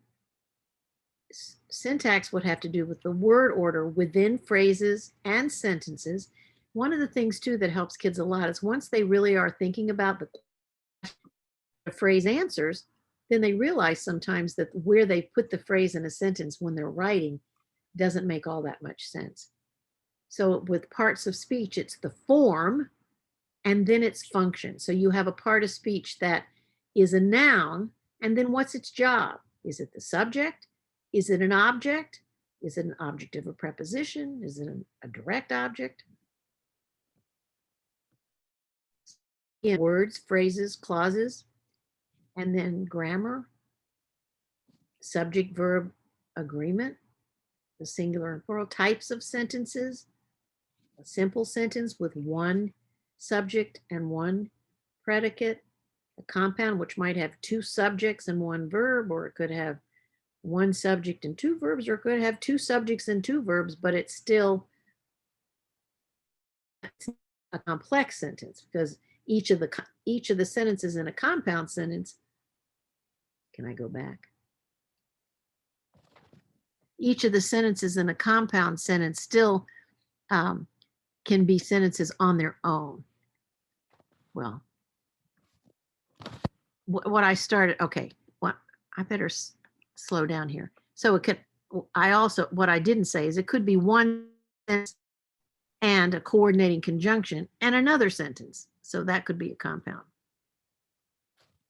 syntax would have to do with the word order within phrases and sentences. One of the things too that helps kids a lot is once they really are thinking about the phrase answers, then they realize sometimes that where they put the phrase in a sentence when they're writing doesn't make all that much sense. So with parts of speech, it's the form and then its function. So you have a part of speech that is a noun, and then what's its job? Is it the subject? Is it an object? Is it an object of a preposition? Is it a direct object? Again, words, phrases, clauses, and then grammar, subject, verb, agreement, the singular and plural, types of sentences, a simple sentence with one subject and one predicate, a compound which might have 2 subjects and 1 verb, or it could have 1 subject and 2 verbs, or it could have 2 subjects and 2 verbs, but it's still a complex sentence because each of the sentences in a compound sentence, can I go back? Each of the sentences in a compound sentence still can be sentences on their own. Well, what I started, okay, I better slow down here. So it could, what I didn't say is it could be one sentence and a coordinating conjunction and another sentence. So that could be a compound.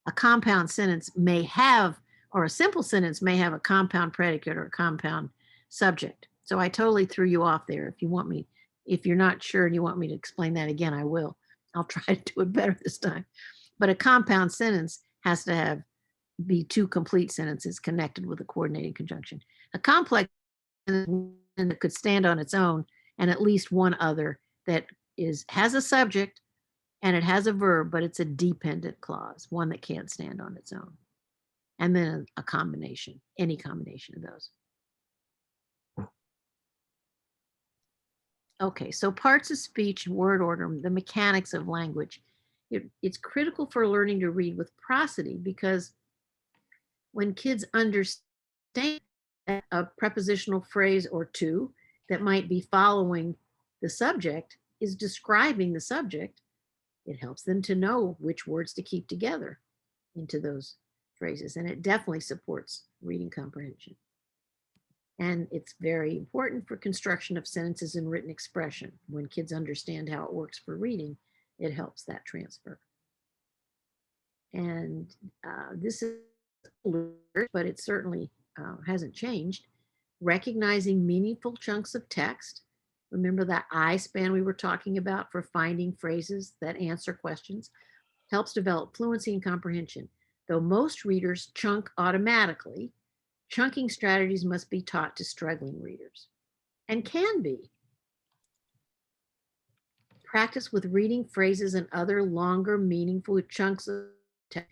A compound sentence may have, or a simple sentence may have a compound predicate or a compound subject. So I totally threw you off there. If you're not sure and you want me to explain that again, I will. I'll try to do it better this time. But a compound sentence has to be 2 complete sentences connected with a coordinating conjunction. A complex sentence that could stand on its own and at least one other that has a subject and it has a verb, but it's a dependent clause, one that can't stand on its own. And then a combination, any combination of those. Okay, so parts of speech, word order, the mechanics of language. It's critical for learning to read with prosody because when kids understand a prepositional phrase or 2 that might be following the subject is describing the subject, it helps them to know which words to keep together into those phrases. And it definitely supports reading comprehension. And it's very important for construction of sentences and written expression. When kids understand how it works for reading, it helps that transfer. And this is, but it certainly hasn't changed. Recognizing meaningful chunks of text. Remember that I span we were talking about for finding phrases that answer questions. Helps develop fluency and comprehension. Though most readers chunk automatically, chunking strategies must be taught to struggling readers, and can be. Practice with reading phrases and other longer, meaningful chunks of text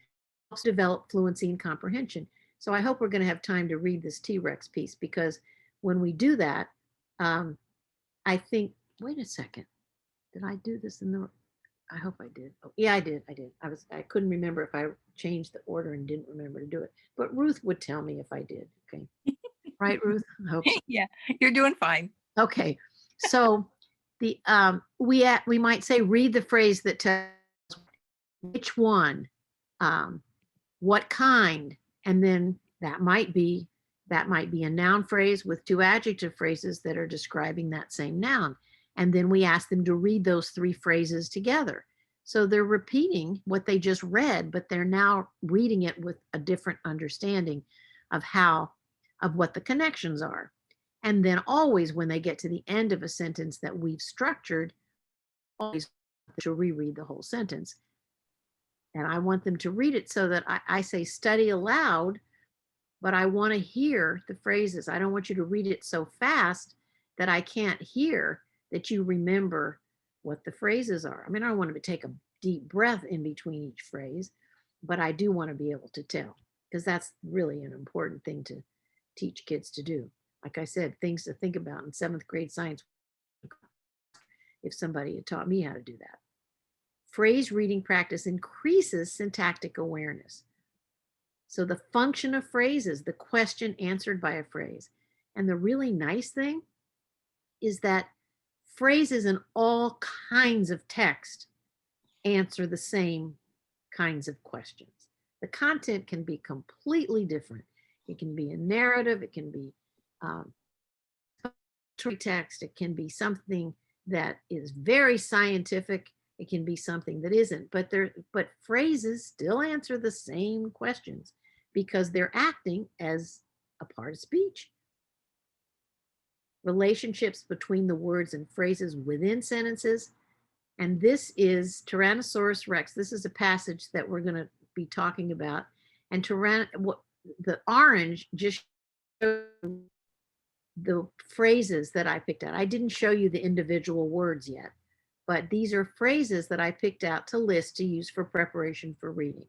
helps develop fluency and comprehension. So I hope we're going to have time to read this T-Rex piece, because when we do that, I think, wait a second, did I do this in the, I hope I did. Oh, yeah, I did. I couldn't remember if I changed the order and didn't remember to do it. But Ruth would tell me if I did. Okay. Right, Ruth? I hope so. Yeah, you're doing fine. Okay. So the we might say read the phrase that tells which one, what kind, and then that might be a noun phrase with two adjective phrases that are describing that same noun. And then we ask them to read those three phrases together. So they're repeating what they just read, but they're now reading it with a different understanding of what the connections are. And then always when they get to the end of a sentence that we've structured, always to reread the whole sentence. And I want them to read it so that I say study aloud, but I want to hear the phrases. I don't want you to read it so fast that I can't hear that you remember what the phrases are. I mean, I don't want them to take a deep breath in between each phrase, but I do want to be able to tell, because that's really an important thing to teach kids to do. Like I said, things to think about in 7th grade science, if somebody had taught me how to do that. Phrase reading practice increases syntactic awareness. So the function of phrases, the question answered by a phrase. And the really nice thing is that phrases in all kinds of text answer the same kinds of questions. The content can be completely different. It can be a narrative, it can be text, it can be something that is very scientific, it can be something that isn't, but phrases still answer the same questions because they're acting as a part of speech. Relationships between the words and phrases within sentences. And this is Tyrannosaurus Rex. This is a passage that we're going to be talking about. And the orange just shows the phrases that I picked out. I didn't show you the individual words yet, but these are phrases that I picked out to list to use for preparation for reading.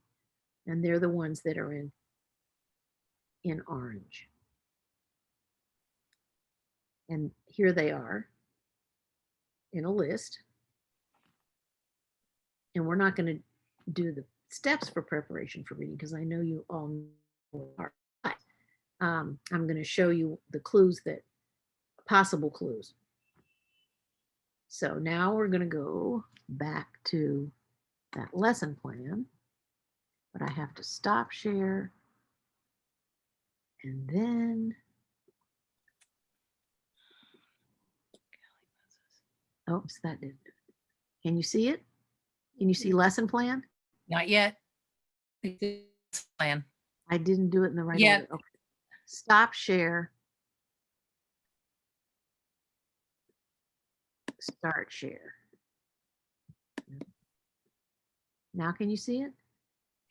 And they're the ones that are in orange. And here they are in a list. And we're not going to do the steps for preparation for reading because I know you all know are. I'm going to show you the clues, possible clues. So now we're going to go back to that lesson plan, but I have to stop share. And then, oops, that didn't do it. Can you see it? Can you see lesson plan? Not yet. Plan. I didn't do it in the right Yeah. order. Okay. Stop share. Start share. Now can you see it?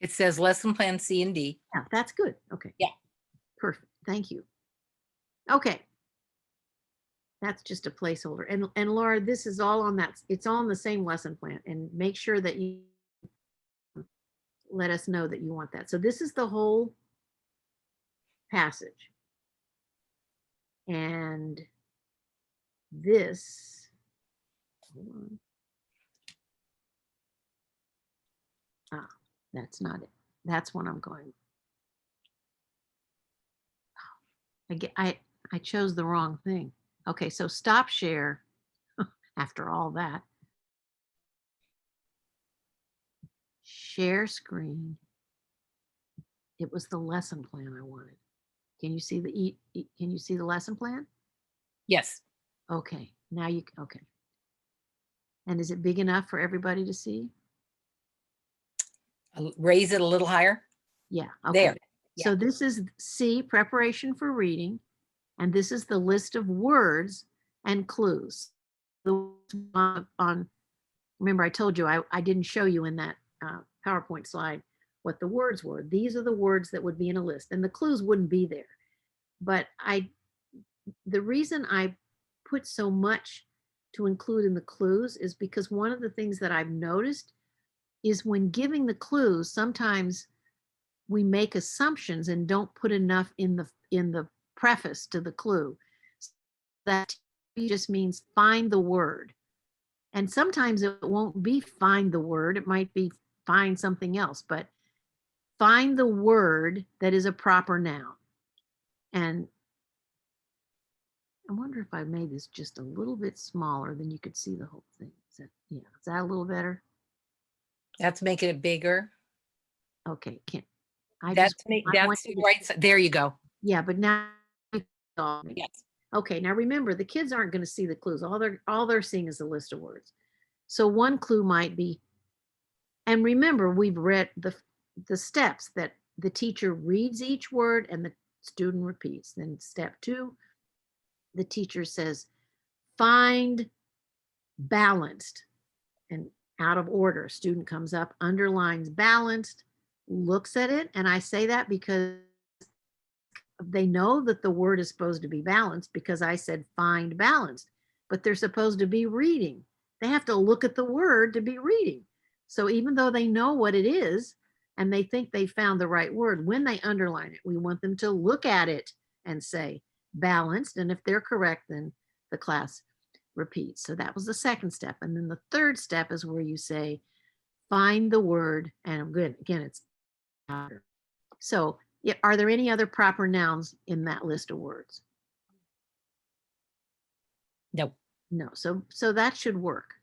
It says lesson plan C and D. Yeah, that's good. Okay. Yeah. Perfect. Thank you. Okay. That's just a placeholder. And Laura, this is all on that. It's all on the same lesson plan, and make sure that you let us know that you want that. So this is the whole passage. And this, hold on. Ah, that's not it. That's what I'm going. I chose the wrong thing. Okay, so stop share after all that. Share screen. It was the lesson plan I wanted. Can you see the can you see the lesson plan? Yes. Okay, now you, okay. And is it big enough for everybody to see? Raise it a little higher. Yeah, okay. There. So this is C, preparation for reading, and this is the list of words and clues. The on, remember I told you I didn't show you in that PowerPoint slide what the words were. These are the words that would be in a list, and the clues wouldn't be there. But the reason I put so much to include in the clues is because one of the things that I've noticed is when giving the clues, sometimes we make assumptions and don't put enough in the preface to the clue. That just means find the word. And sometimes it won't be find the word, it might be find something else, but find the word that is a proper noun. And I wonder if I made this just a little bit smaller, then you could see the whole thing. Is that a little better? That's making it bigger. Okay, can't. That's want you to- right. There you go. Yeah, but now. Yes. Okay, now remember, the kids aren't going to see the clues. All they're seeing is a list of words. So one clue might be, and remember, we've read the steps that the teacher reads each word and the student repeats. Then step 2, the teacher says, find balanced, and out of order. Student comes up, underlines balanced, looks at it, and I say that because they know that the word is supposed to be balanced because I said find balanced, but they're supposed to be reading. They have to look at the word to be reading. So even though they know what it is and they think they found the right word, when they underline it, we want them to look at it and say balanced. And if they're correct, then the class repeats. So that was the second step. And then the third step is where you say, find the word, and good, again, it's outer. So are there any other proper nouns in that list of words? No. No, so that should work.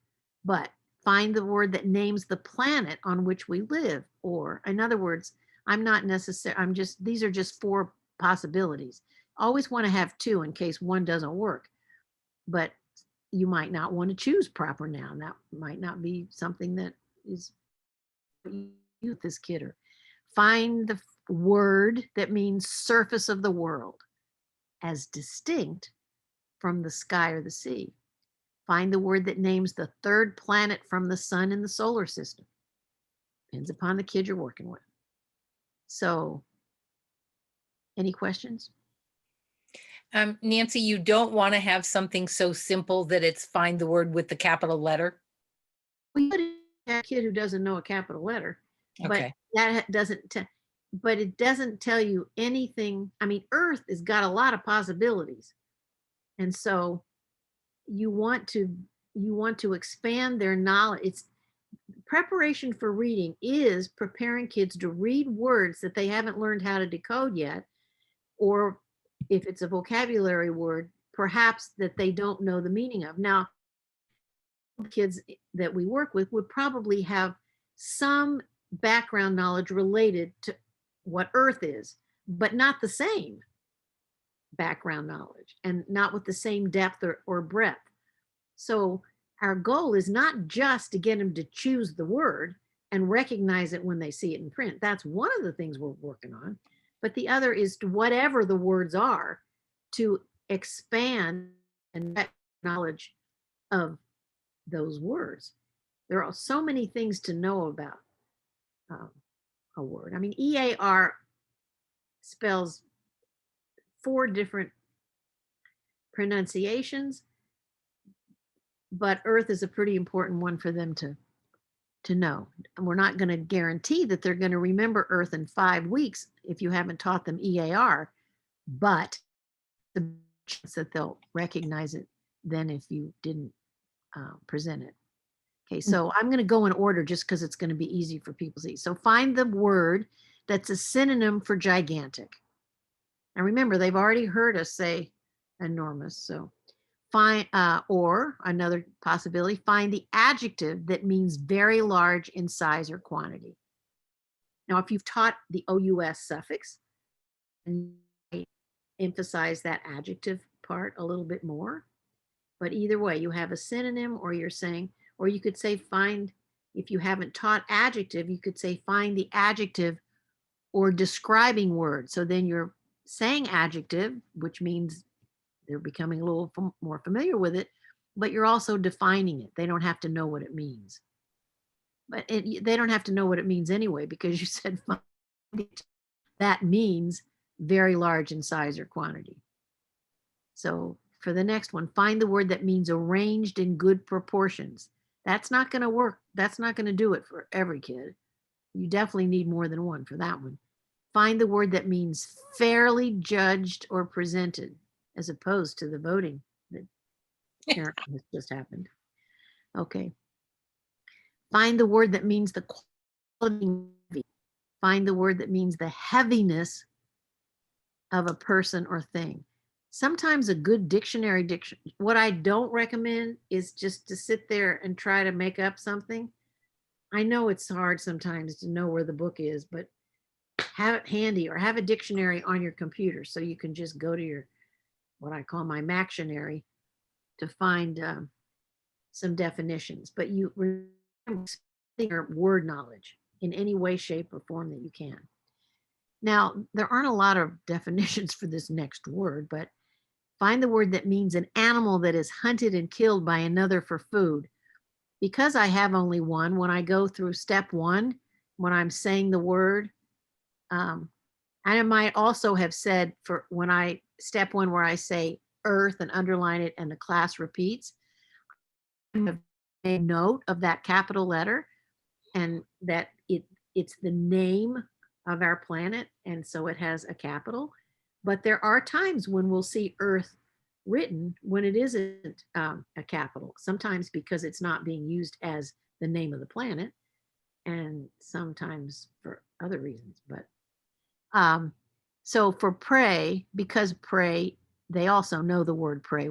But find the word that names the planet on which we live. Or in other words, these are just 4 possibilities. Always want to have 2 in case one doesn't work. But you might not want to choose proper noun. That might not be something that is with this kid. Or find the word that means surface of the world as distinct from the sky or the sea. Find the word that names the 3rd planet from the sun in the solar system. Depends upon the kid you're working with. So, any questions? Nancy, you don't want to have something so simple that it's find the word with the capital letter. We could have a kid who doesn't know a capital letter, but Okay. that doesn't. But it doesn't tell you anything. I mean, Earth has got a lot of possibilities, and so you want to expand their knowledge. It's preparation for reading is preparing kids to read words that they haven't learned how to decode yet, or if it's a vocabulary word, perhaps that they don't know the meaning of. Now, kids that we work with would probably have some background knowledge related to what Earth is, but not the same background knowledge and not with the same depth or breadth. So our goal is not just to get them to choose the word and recognize it when they see it in print. That's one of the things we're working on. But the other is to whatever the words are, to expand and knowledge of those words. There are so many things to know about a word. I mean, EAR spells 4 different pronunciations, but Earth is a pretty important one for them to know. And we're not going to guarantee that they're going to remember Earth in 5 weeks if you haven't taught them EAR, but the chance that they'll recognize it then if you didn't present it. Okay, so I'm going to go in order just because it's going to be easy for people to see. So find the word that's a synonym for gigantic. Now remember, they've already heard us say enormous. So find, or another possibility, find the adjective that means very large in size or quantity. Now, if you've taught the OUS suffix, emphasize that adjective part a little bit more. But either way, you have a synonym, or you're saying, or you could say find, if you haven't taught adjective, you could say find the adjective or describing word. So then you're saying adjective, which means they're becoming a little more familiar with it, but you're also defining it. They don't have to know what it means. But they don't have to know what it means anyway, because you said find it. That means very large in size or quantity. So for the next one, find the word that means arranged in good proportions. That's not going to work. That's not going to do it for every kid. You definitely need more than one for that one. Find the word that means fairly judged or presented, as opposed to the voting that apparently has just happened. Okay. Find the word that means the quality. Find the word that means the heaviness of a person or thing. Sometimes a good dictionary, what I don't recommend is just to sit there and try to make up something. I know it's hard sometimes to know where the book is, but have it handy, or have a dictionary on your computer so you can just go to your, what I call my Mactionary, to find some definitions. But you remember your word knowledge in any way, shape, or form that you can. Now, there aren't a lot of definitions for this next word, but find the word that means an animal that is hunted and killed by another for food. Because I have only one, when I go through step one, when I'm saying the word, I might also have said for when I, step one, where I say earth and underline it and the class repeats, I have a note of that capital letter and that it's the name of our planet, and so it has a capital. But there are times when we'll see earth written when it isn't a capital, sometimes because it's not being used as the name of the planet, and sometimes for other reasons. But so for pray, because pray, they also know the word pray.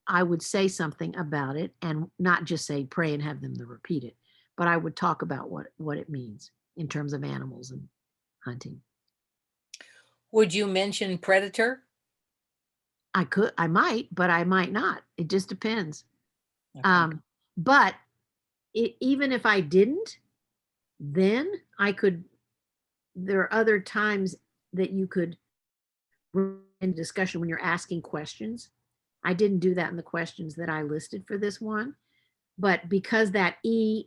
I would say something about it, and not just say pray and have them to repeat it, but I would talk about what it means in terms of animals and hunting. Would you mention predator? I might, but I might not. It just depends. Okay. But even if I didn't, then I could, there are other times that you could bring in discussion when you're asking questions. I didn't do that in the questions that I listed for this one, but because that E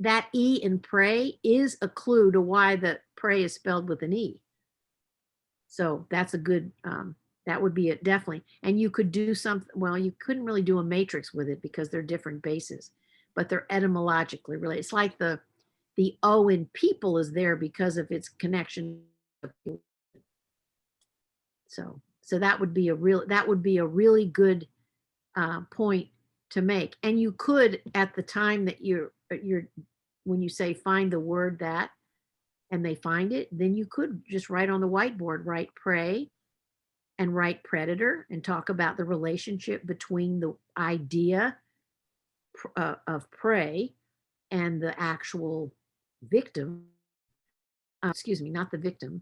in pray is a clue to why the pray is spelled with an E. So that's a good, that would be it, definitely. And you could do something, well, you couldn't really do a matrix with it because they're different bases, but they're etymologically related. It's like the O in people is there because of its connection. So that would be a really good point to make. And you could, at the time that you're when you say find the word that, and they find it, then you could just write on the whiteboard, write pray and write predator, and talk about the relationship between the idea of prey and the actual victim. Excuse me, not the victim.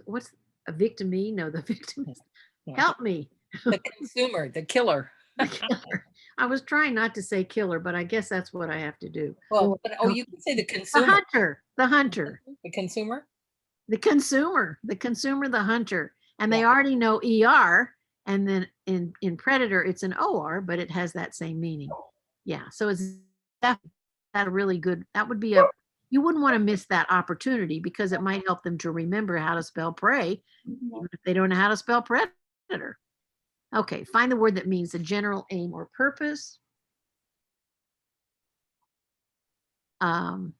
What's a victimee? No, the victim. Yeah. Help me. The consumer, the killer. The killer. I was trying not to say killer, but I guess that's what I have to do. Well, but, you can say the The consumer. hunter, the hunter, The consumer? the consumer, the hunter. And they Yeah. already know ER. And then in predator, it's an OR, but it has that same meaning. Yeah. So it's that a really good, that would be you wouldn't want to miss that opportunity, because it might help them to remember how to spell prey, even if they don't know how to spell predator. Okay, find the word that means a general aim or purpose. Find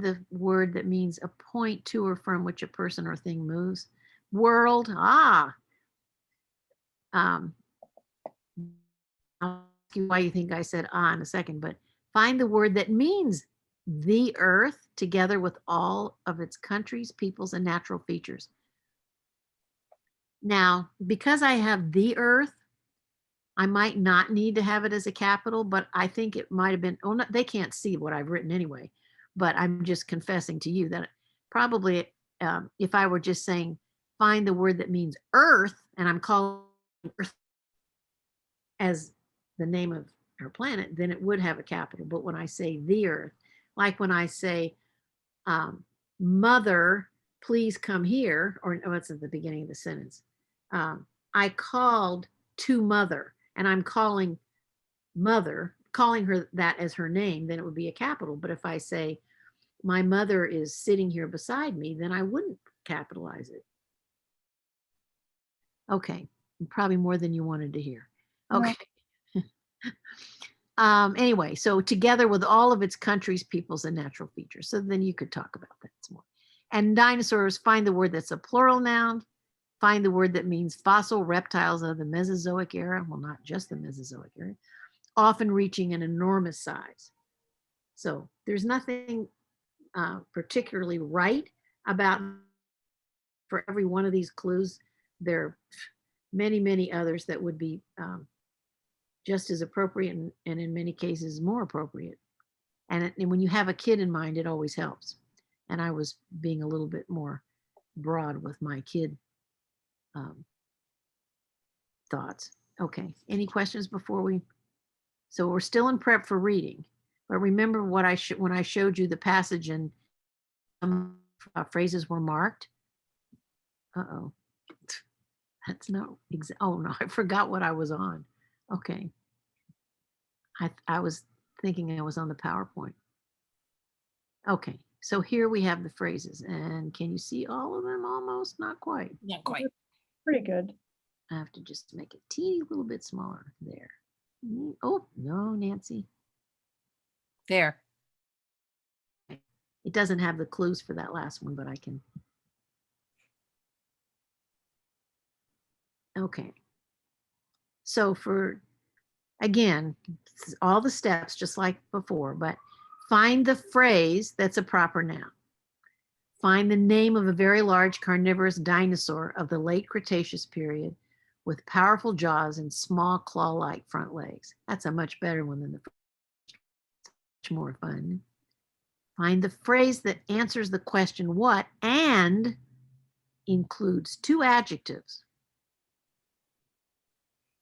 the word that means a point to or from which a person or thing moves. World, I'll ask you why you think I said in a second, but find the word that means the earth, together with all of its countries, peoples, and natural features. Now, because I have the earth, I might not need to have it as a capital, but I think it might have been, oh, no, they can't see what I've written anyway, but I'm just confessing to you that probably, if I were just saying, find the word that means earth, and I'm calling earth as the name of our planet, then it would have a capital. But when I say the earth, like when I say, mother, please come here, or no, it's at the beginning of the sentence. I called to mother, and I'm calling mother, calling her that as her name, then it would be a capital. But if I say, my mother is sitting here beside me, then I wouldn't capitalize it. Okay, probably more than you wanted to hear. Okay. Anyway, so together with all of its countries, peoples, and natural features. So then you could talk about that some more. And dinosaurs, find the word that's a plural noun. Find the word that means fossil reptiles of the Mesozoic era. Well, not just the Mesozoic era, often reaching an enormous size. So there's nothing particularly right about, for every one of these clues. There are many, many others that would be just as appropriate, and in many cases more appropriate. And when you have a kid in mind, it always helps. And I was being a little bit more broad with my kid thoughts. Okay, any questions before we? So we're still in prep for reading, but remember what when I showed you the passage and phrases were marked. Uh-oh, that's not oh no, I forgot what I was on. Okay, I was thinking I was on the PowerPoint. Okay, so here we have the phrases, and can you see all of them? Almost, not quite. Not quite. Pretty good. I have to just make it teeny little bit smaller there. Oh, no, Nancy. There. It doesn't have the clues for that last one, but I can. Okay. So for, again, all the steps just like before, but find the phrase that's a proper noun. Find the name of a very large carnivorous dinosaur of the late Cretaceous period with powerful jaws and small claw-like front legs. That's a much better one than the first. Much more fun. Find the phrase that answers the question what and includes two adjectives.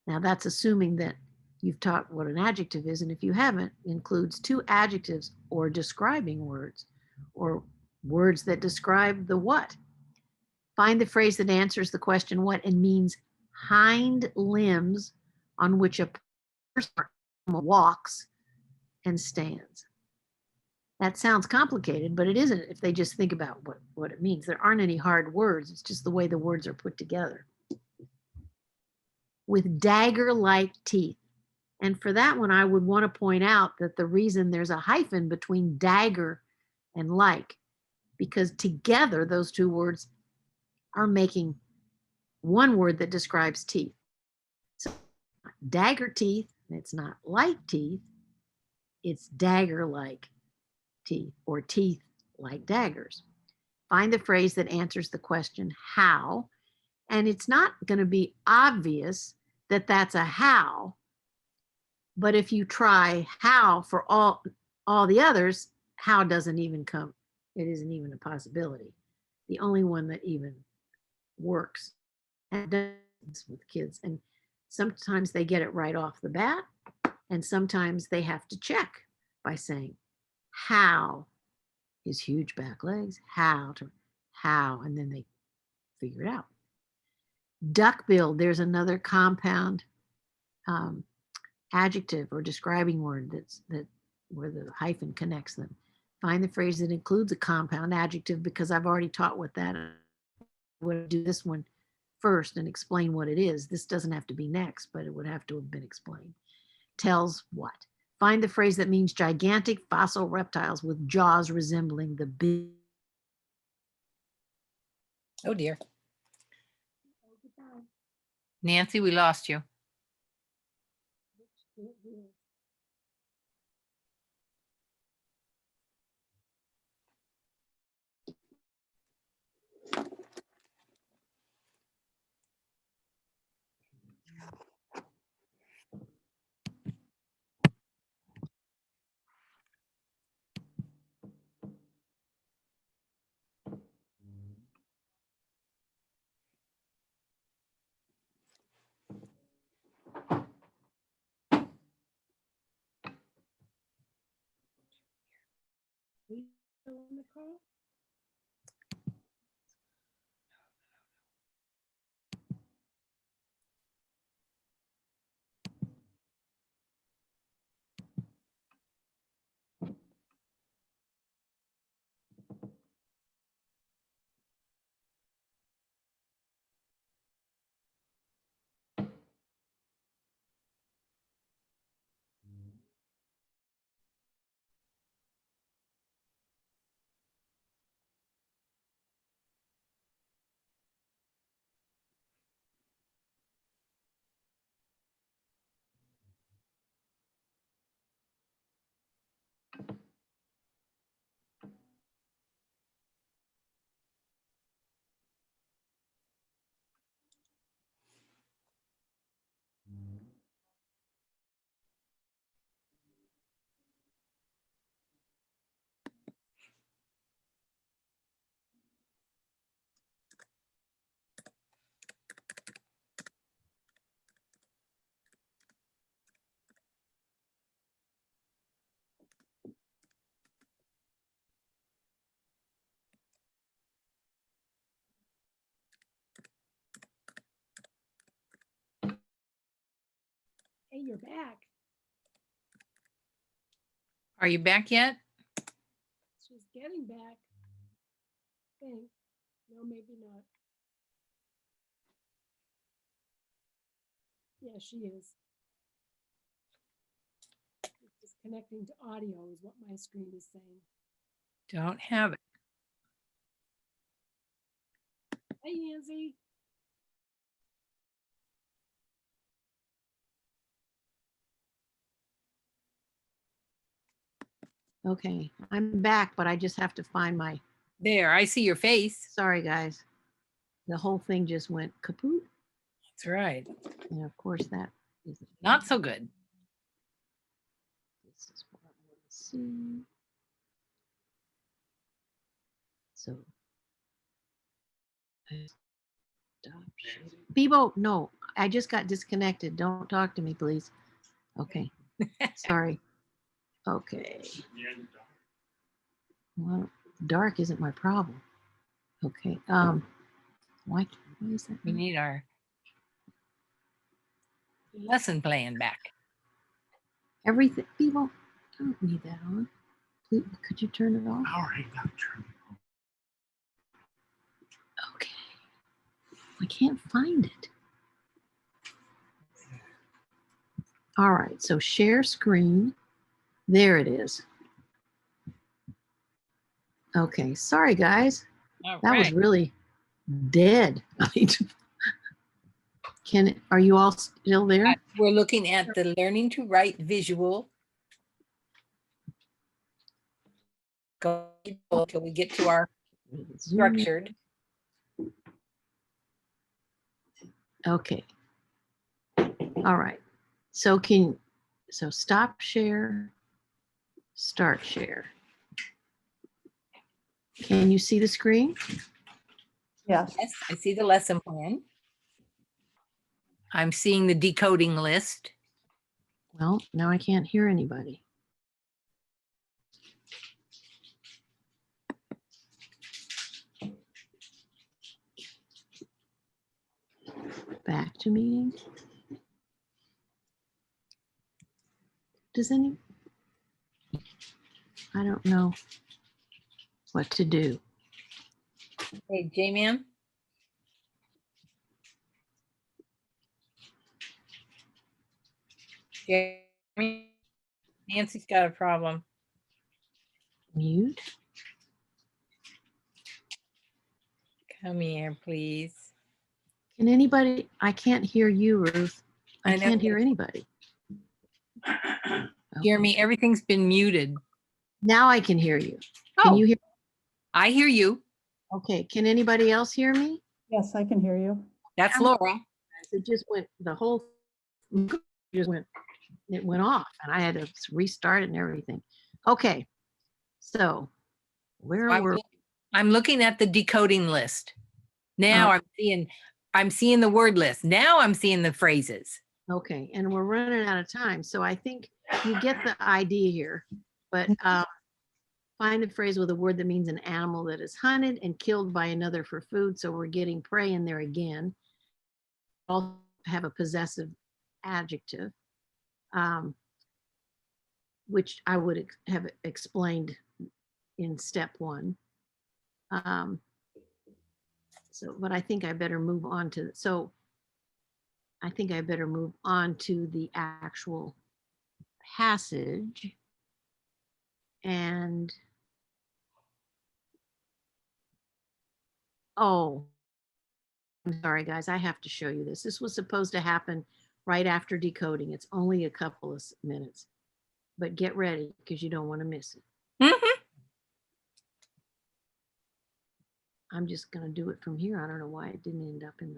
Now that's assuming that you've taught what an adjective is, and if you haven't, includes two adjectives or describing words or words that describe the what. Find the phrase that answers the question what and means hind limbs on which a person walks and stands. That sounds complicated, but it isn't if they just think about what it means. There aren't any hard words. It's just the way the words are put together. With dagger-like teeth. And for that one, I would want to point out that the reason there's a hyphen between dagger and like, because together those two words are making one word that describes teeth. So dagger teeth, it's not like teeth, it's dagger-like teeth or teeth like daggers. Find the phrase that answers the question how, and it's not going to be obvious that that's a how, but if you try how for all the others, how doesn't even come. It isn't even a possibility. The only one that even works and does with kids, and sometimes they get it right off the bat, and sometimes they have to check by saying how his huge back legs, how, and then they figure it out. Duck-billed, there's another compound adjective or describing word that where the hyphen connects them. Find the phrase that includes a compound adjective, because I've already taught what that is. I would do this one first and explain what it is. This doesn't have to be next, but it would have to have been explained. Tells what? Find the phrase that means gigantic fossil reptiles with jaws resembling the big. Oh dear. Nancy, we lost you. Lisa on the call? Hey, you're back. Are you back yet? She's getting back. I think. No, maybe not. Yeah, she is. It's just connecting to audio is what my screen is saying. Don't have it. Hey, Nancy. Okay, I'm back, but I just have to find my, There, I see your face. sorry, guys. The whole thing just went kaput. That's right. And of course that is Not so good. This is what I want to see. So. Stop sharing. Bebo, no, I just got disconnected. Don't talk to me, please. Okay, sorry. Okay. Well, dark isn't my problem. Okay. Why is that? We need our lesson plan back. Everything, Bebo, don't need that on. Please, could you turn it off? All right, now turn it on. Okay. I can't find it. All right, so share screen. There it is. Okay, sorry guys. All That was right. really dead. Are you all still there? We're looking at the learning to write visual. Go until we get to our structured. Okay. All right. So stop share, start share. Can you see the screen? Yes. Yes, I see the lesson plan. I'm seeing the decoding list. Well, now I can't hear anybody. Back to meeting. Does any? I don't know what to do. Hey, J-Man. Jeremy, Nancy's got a problem. Mute. Come here, please. Can anybody? I can't hear you, Ruth. I I know. can't hear anybody. Jeremy, Okay. everything's been muted. Now I can hear you. Can Oh, you hear? I hear you. Okay. Can anybody else hear me? Yes, I can hear you. That's Laura. It just went, the whole just went, it went off and I had to restart it and everything. Okay. So where were, I'm looking at the decoding list. Now I'm seeing the word list. Now I'm seeing the phrases. okay. And we're running out of time. So I think you get the idea here, but Find the phrase with a word that means an animal that is hunted and killed by another for food. So we're getting prey in there again. Also have a possessive adjective, which I would have explained in step 1. But I think I better move on to, I think I better move on to the actual passage. And, oh, I'm sorry, guys, I have to show you this. This was supposed to happen right after decoding. It's only a couple of minutes, but get ready because you don't want to miss it. Mhm. I'm just going to do it from here. I don't know why it didn't end up in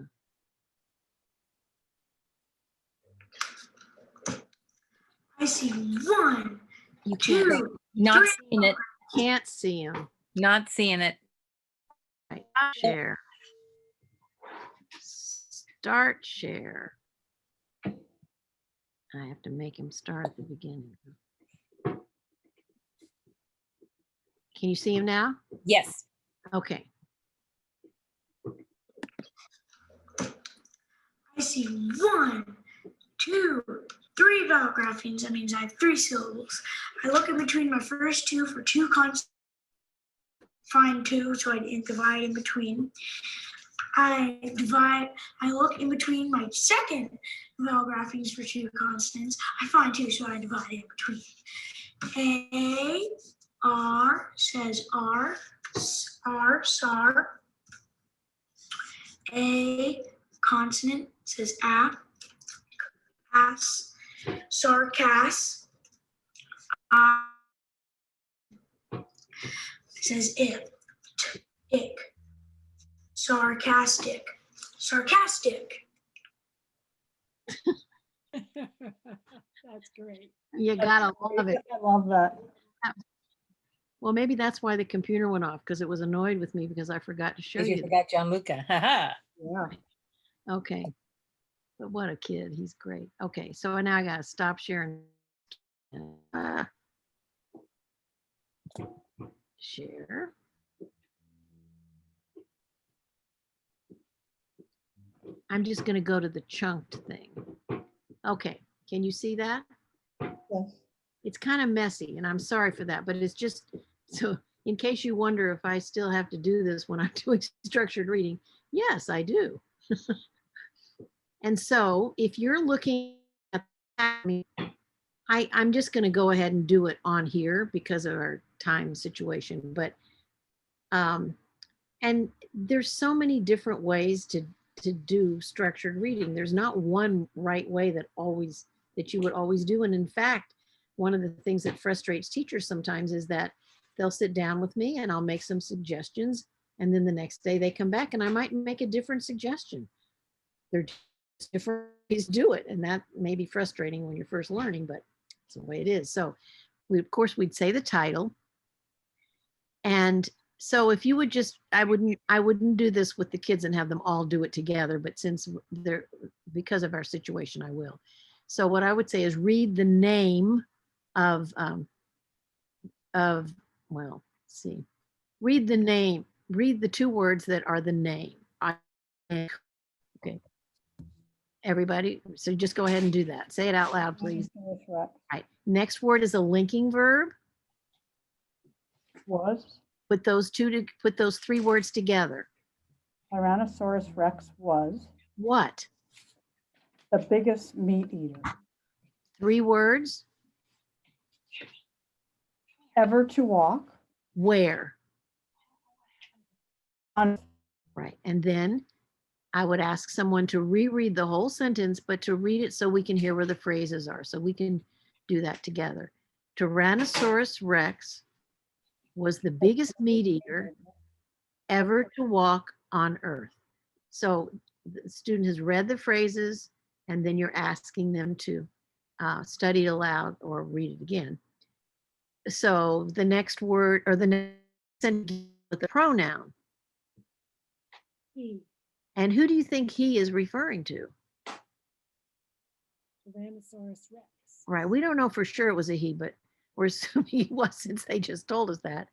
the. I see 1, You can't, 2, Not 3. seeing it. can't see them. Not seeing it. Right. Share. Start share. I have to make him start at the beginning. Can you see him now? Yes. Okay. I see 1, 2, 3 vowel graphings. That means I have 3 syllables. I look in between my first 2 for 2 constants. Find 2, so I divide in between. I look in between my second vowel graphings for 2 constants. I find 2, so I divide in between. A, R says R, SAR. A consonant says A, ass, sarcass. I says it, ick, sarcastic, sarcastic. That's great. You gotta love it. I love that. Well, maybe that's why the computer went off, because it was annoyed with me because I forgot to show Because you you. forgot Gianluca. Haha. Yeah. Okay. But what a kid. He's great. Okay. So now I got to stop sharing. Share. I'm just going to go to the chunked thing. Okay. Can you see that? Yes. It's kind of messy, and I'm sorry for that, but it's just so in case you wonder if I still have to do this when I'm doing structured reading. Yes, I do. And so if you're looking at that, I'm just going to go ahead and do it on here because of our time situation. But and there's so many different ways to do structured reading. There's not one right way that you would always do. And in fact, one of the things that frustrates teachers sometimes is that they'll sit down with me and I'll make some suggestions, and then the next day they come back and I might make a different suggestion. They're just different ways to do it, and that may be frustrating when you're first learning, but it's the way it is. So of course we'd say the title. And so if you would just, I wouldn't do this with the kids and have them all do it together, but since because of our situation, I will. So what I would say is read the name of well, let's see, read the 2 words that are the name. Okay. Everybody, so just go ahead and do that. Say it out loud, please. All right. Next word is a linking verb. Was. Put those 3 words together. Tyrannosaurus Rex was What? the biggest meat eater 3 words. ever to walk Where? on. Right. And then I would ask someone to reread the whole sentence, but to read it so we can hear where the phrases are. So we can do that together. Tyrannosaurus Rex was the biggest meat eater ever to walk on Earth. So the student has read the phrases, and then you're asking them to study it aloud or read it again. So the next word or the next sentence with the pronoun. He, And who do you think he is referring to? Tyrannosaurus Rex. Right. We don't know for sure it was a he, but we're assuming he was since they just told us that.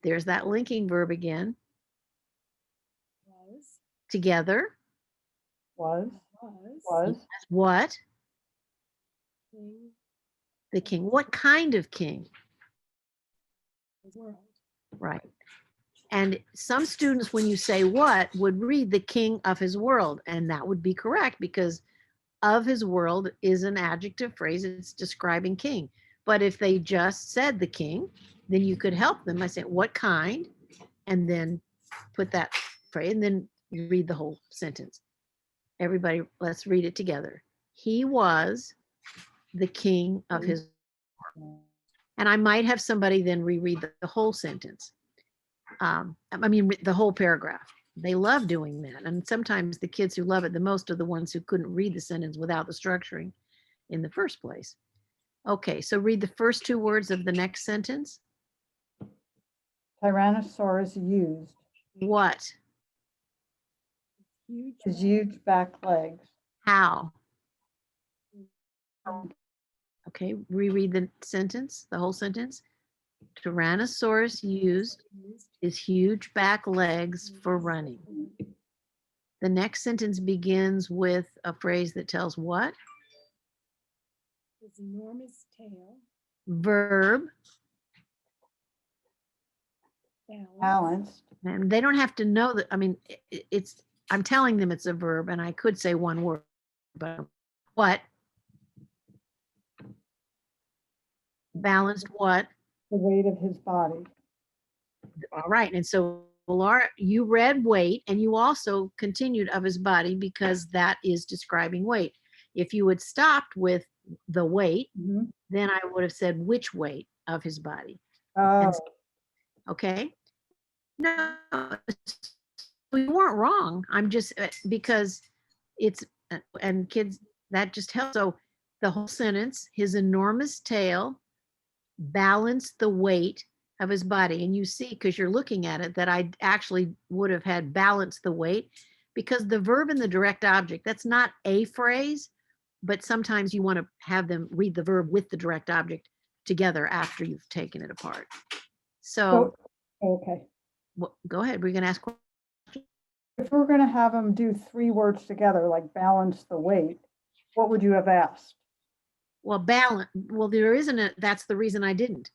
There's that linking verb again. Was, Together. Was, was, was, What? king, The king. What kind of king? the world. Right. And some students, when you say what, would read the king of his world. And that would be correct because of his world is an adjective phrase. It's describing king. But if they just said the king, then you could help them by saying what kind, and then put that phrase, and then you read the whole sentence. Everybody, let's read it together. He was the king of his world. And I might have somebody then reread the whole sentence. I mean, the whole paragraph. They love doing that. And sometimes the kids who love it the most are the ones who couldn't read the sentence without the structuring in the first place. Okay, so read the first two words of the next sentence. Tyrannosaurus used What? Huge. his huge back legs. How? Okay, reread the sentence, the whole sentence. Tyrannosaurus used his huge back legs for running. The next sentence begins with a phrase that tells what? His enormous tail. Verb. Balanced. And they don't have to know that. I mean, it's, I'm telling them it's a verb, and I could say one word, but what? Balanced what? The weight of his body. All right. And so, Laura, you read weight, and you also continued of his body because that is describing weight. If you had stopped with the weight, Mhm. then I would have said which weight of his body. Oh, Okay. No, you weren't wrong. I'm just because it's and kids, that just helps. So the whole sentence, his enormous tail balanced the weight of his body. And you see, because you're looking at it, that I actually would have had balance the weight, because the verb and the direct object, that's not a phrase, but sometimes you want to have them read the verb with the direct object together after you've taken it apart. So okay. go ahead. We're going to ask. If we're going to have them do 3 words together, like balance the weight, what would you have asked? Well, balance. Well, there isn't a, that's the reason I didn't,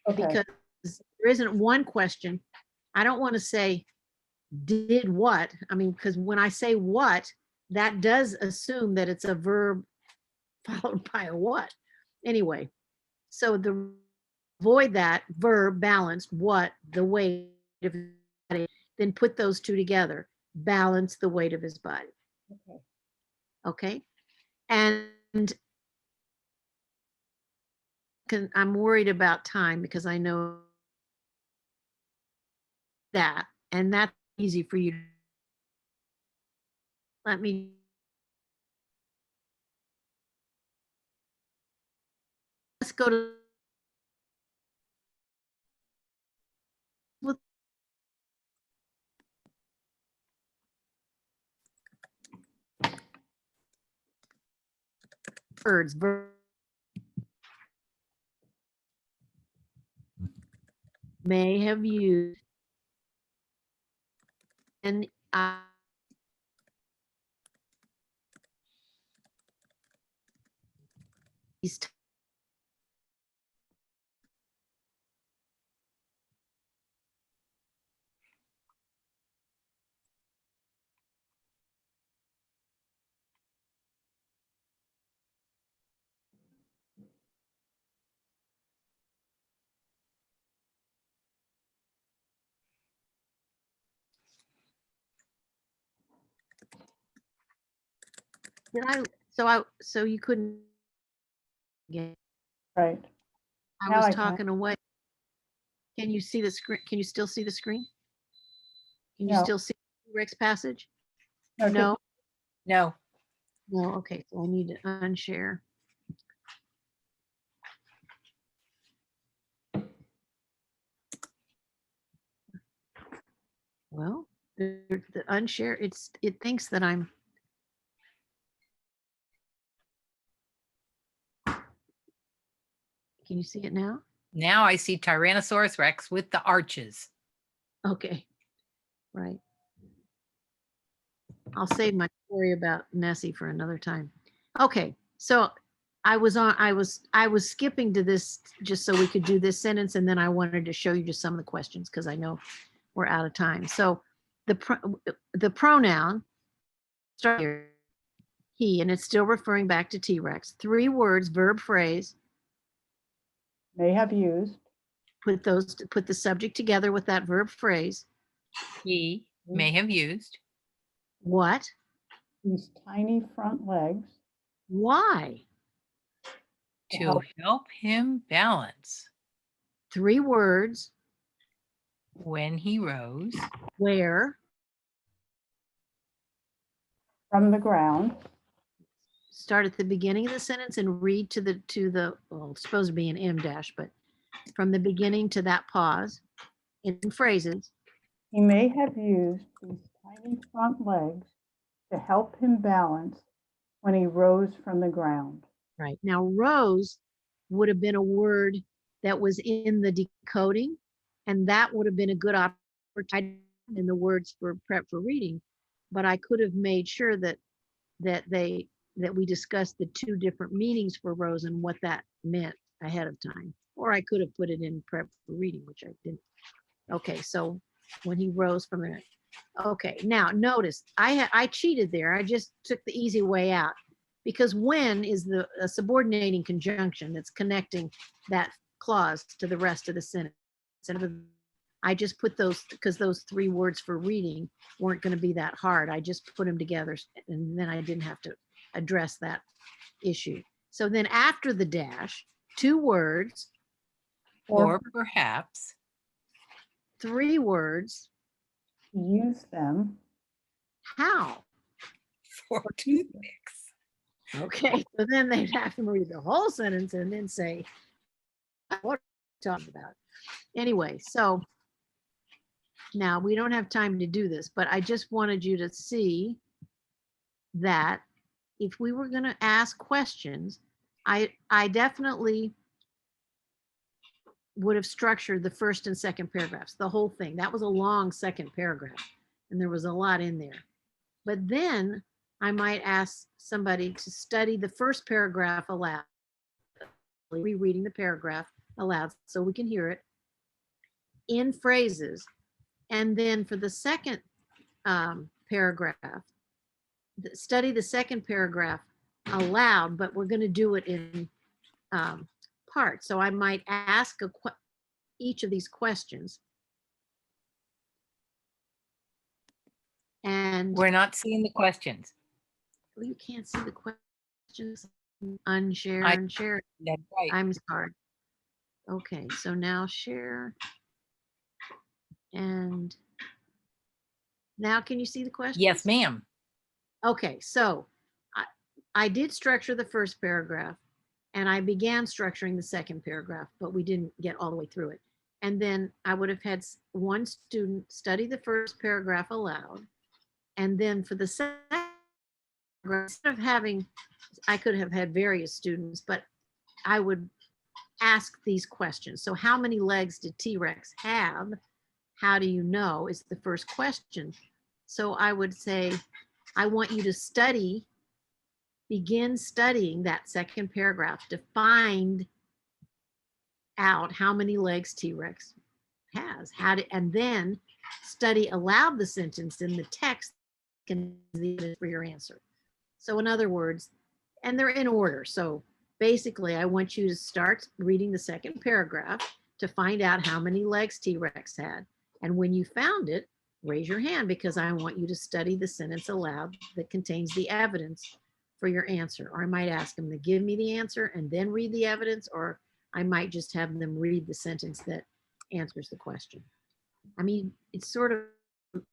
Okay. because there isn't one question. I don't want to say did what. I mean, because when I say what, that does assume that it's a verb followed by a what. Anyway, so avoid that verb balanced what, the weight of his body, then put those two together. Balance the weight of his body. Okay. Okay. And I'm worried about time because I know that, and that's easy for you. Let me. Let's go to. Birds. May have used. And these did I so you couldn't get. Right. I Now was I can. talking away. Can you see the screen? Can you still see the screen? Can you No. still see Rick's passage? Okay. No. No. No. Okay. So I need to unshare. Well, the unshare, it thinks that I'm. Can you see it now? Now I see Tyrannosaurus Rex with the arches. Okay, right. I'll save my story about Nessie for another time. Okay, so I was skipping to this just so we could do this sentence, and then I wanted to show you just some of the questions because I know we're out of time. So the pronoun start here, he, and it's still referring back to T-Rex. 3 words, verb phrase. May have used. Put the subject together with that verb phrase. He may have used. What? These tiny front legs. Why? To help him balance 3 words. when he rose Where? From the ground. Start at the beginning of the sentence and read to the well, it's supposed to be an M dash, but from the beginning to that pause in phrases. He may have used these tiny front legs to help him balance when he rose from the ground. Right. Now, rose would have been a word that was in the decoding, and that would have been a good opportunity in the words for prep for reading. But I could have made sure that we discussed the 2 different meanings for rose and what that meant ahead of time. Or I could have put it in prep for reading, which I didn't. Okay, so when he rose from it. Okay, now notice I cheated there. I just took the easy way out because when is a subordinating conjunction that's connecting that clause to the rest of the sentence. I just put those because those 3 words for reading weren't going to be that hard. I just put them together and then I didn't have to address that issue. So then after the dash, 2 words. or perhaps 3 words. Use them. How? for toothpicks. Okay, so then they'd have to read the whole sentence and then say, what are you talking about? Anyway, so now we don't have time to do this, but I just wanted you to see that if we were going to ask questions, I definitely would have structured the first and second paragraphs, the whole thing. That was a long second paragraph, and there was a lot in there. But then I might ask somebody to study the first paragraph aloud, rereading the paragraph aloud so we can hear it in phrases. And then for the second paragraph, study the second paragraph aloud, but we're going to do it in parts. So I might ask each of these questions. And We're not seeing the questions. you can't see the questions. Unshare I- and share. That's right. I'm sorry. Okay, so now share. And now can you see the questions? Yes, ma'am. Okay, so I did structure the first paragraph and I began structuring the second paragraph, but we didn't get all the way through it. And then I would have had one student study the first paragraph aloud. And then for the second paragraph, instead of having, I could have had various students, but I would ask these questions. So how many legs did T-Rex have? How do you know is the first question. So I would say, I want you to begin studying that second paragraph to find out how many legs T-Rex has. And then study aloud the sentence in the text for your answer. So in other words, and they're in order. So basically, I want you to start reading the second paragraph to find out how many legs T-Rex had. And when you found it, raise your hand because I want you to study the sentence aloud that contains the evidence for your answer. Or I might ask them to give me the answer and then read the evidence, or I might just have them read the sentence that answers the question. I mean, it's sort of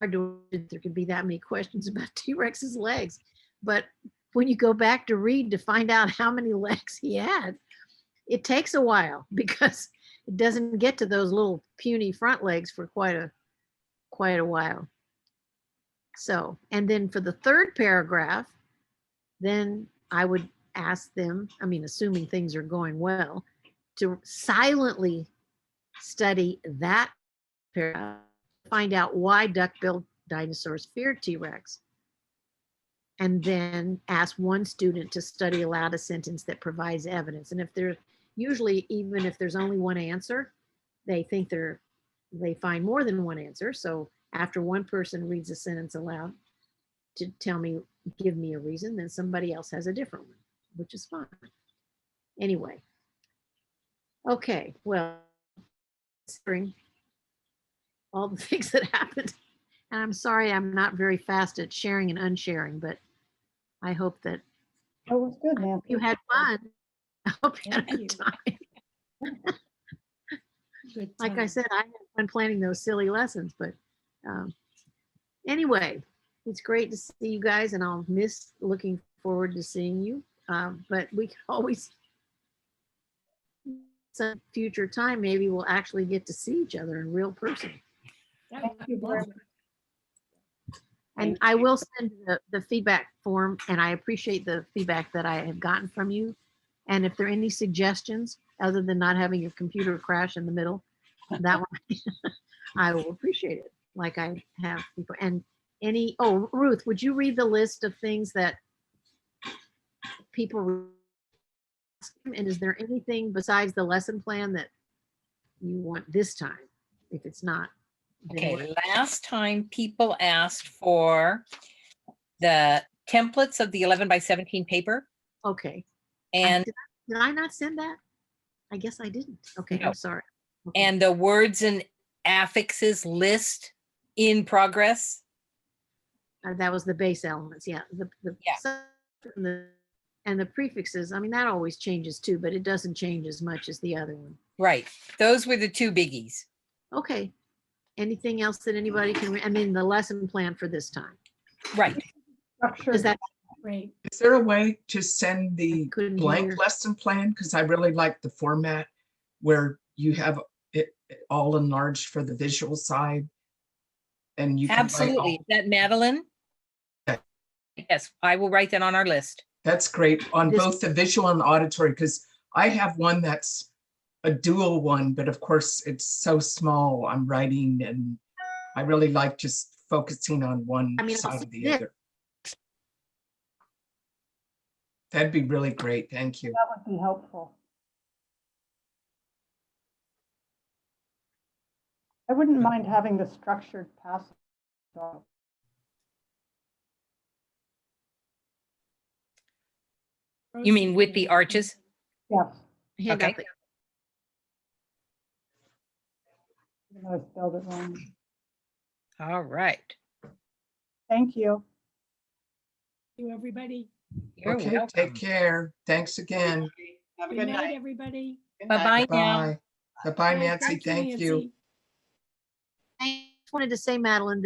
hard to, there could be that many questions about T-Rex's legs, but when you go back to read to find out how many legs he had, it takes a while because it doesn't get to those little puny front legs for quite a while. So, and then for the third paragraph, then I would ask them, I mean, assuming things are going well, to silently study that paragraph, find out why duck-billed dinosaurs feared T-Rex, and then ask one student to study aloud a sentence that provides evidence. And if they're usually, even if there's only one answer, they think they find more than one answer. So after one person reads a sentence aloud to give me a reason, then somebody else has a different one, which is fine. Anyway, okay, well, all the things that happened. And I'm sorry I'm not very fast at sharing and unsharing, but I hope that It was good, Nancy. you had fun. I hope you had a Thank good you. time. Good Like I time. said, I had fun planning those silly lessons, but anyway, it's great to see you guys, and I'll miss looking forward to seeing you. But we can always, some future time, maybe we'll actually get to see each other in real person. That Thank would you be very lovely. And I will send the feedback form, and I appreciate the feedback that I have gotten from you. And if there are any suggestions, other than not having your computer crash in the middle, that one, I will appreciate it, like I have before. And Ruth, would you read the list of things that people, and is there anything besides the lesson plan that you want this time? If it's not, then Okay, what- last time people asked for the templates of the 11 by 17 paper, okay. and Did I not send that? I guess I didn't. Okay, No. I'm sorry. Okay. and the words and affixes list in progress. That was the base elements, yeah. Yeah. And the prefixes, I mean, that always changes too, but it doesn't change as much as the other one. Right, those were the two biggies. Okay. Anything else that anybody can, I mean, the lesson plan for this time. Right, Structured. Is that, Great. Is there a way to send the couldn't blank hear. lesson plan? Because I really like the format where you have it all enlarged for the visual side. And you can write absolutely. all- Is that Madeline? Okay. Yes, I will write that on our list. That's great on This- both the visual and auditory, because I have one that's a dual one, but of course it's so small. I'm writing and I really like just focusing on one I mean, I'll side see of the this. other. That'd be really great. Thank you. That would be helpful. I wouldn't mind having the structured passage. You mean with the arches? Yes, Hand out Okay. even though I spelled it wrong. All right. Thank you. You, everybody. You're Okay, welcome. take care. Thanks again. Have a Good good night, night. everybody. Good night. Bye-bye now. Bye. Bye-bye, Bye. Nancy. Thank you. Nancy. I just wanted to say, Madeline,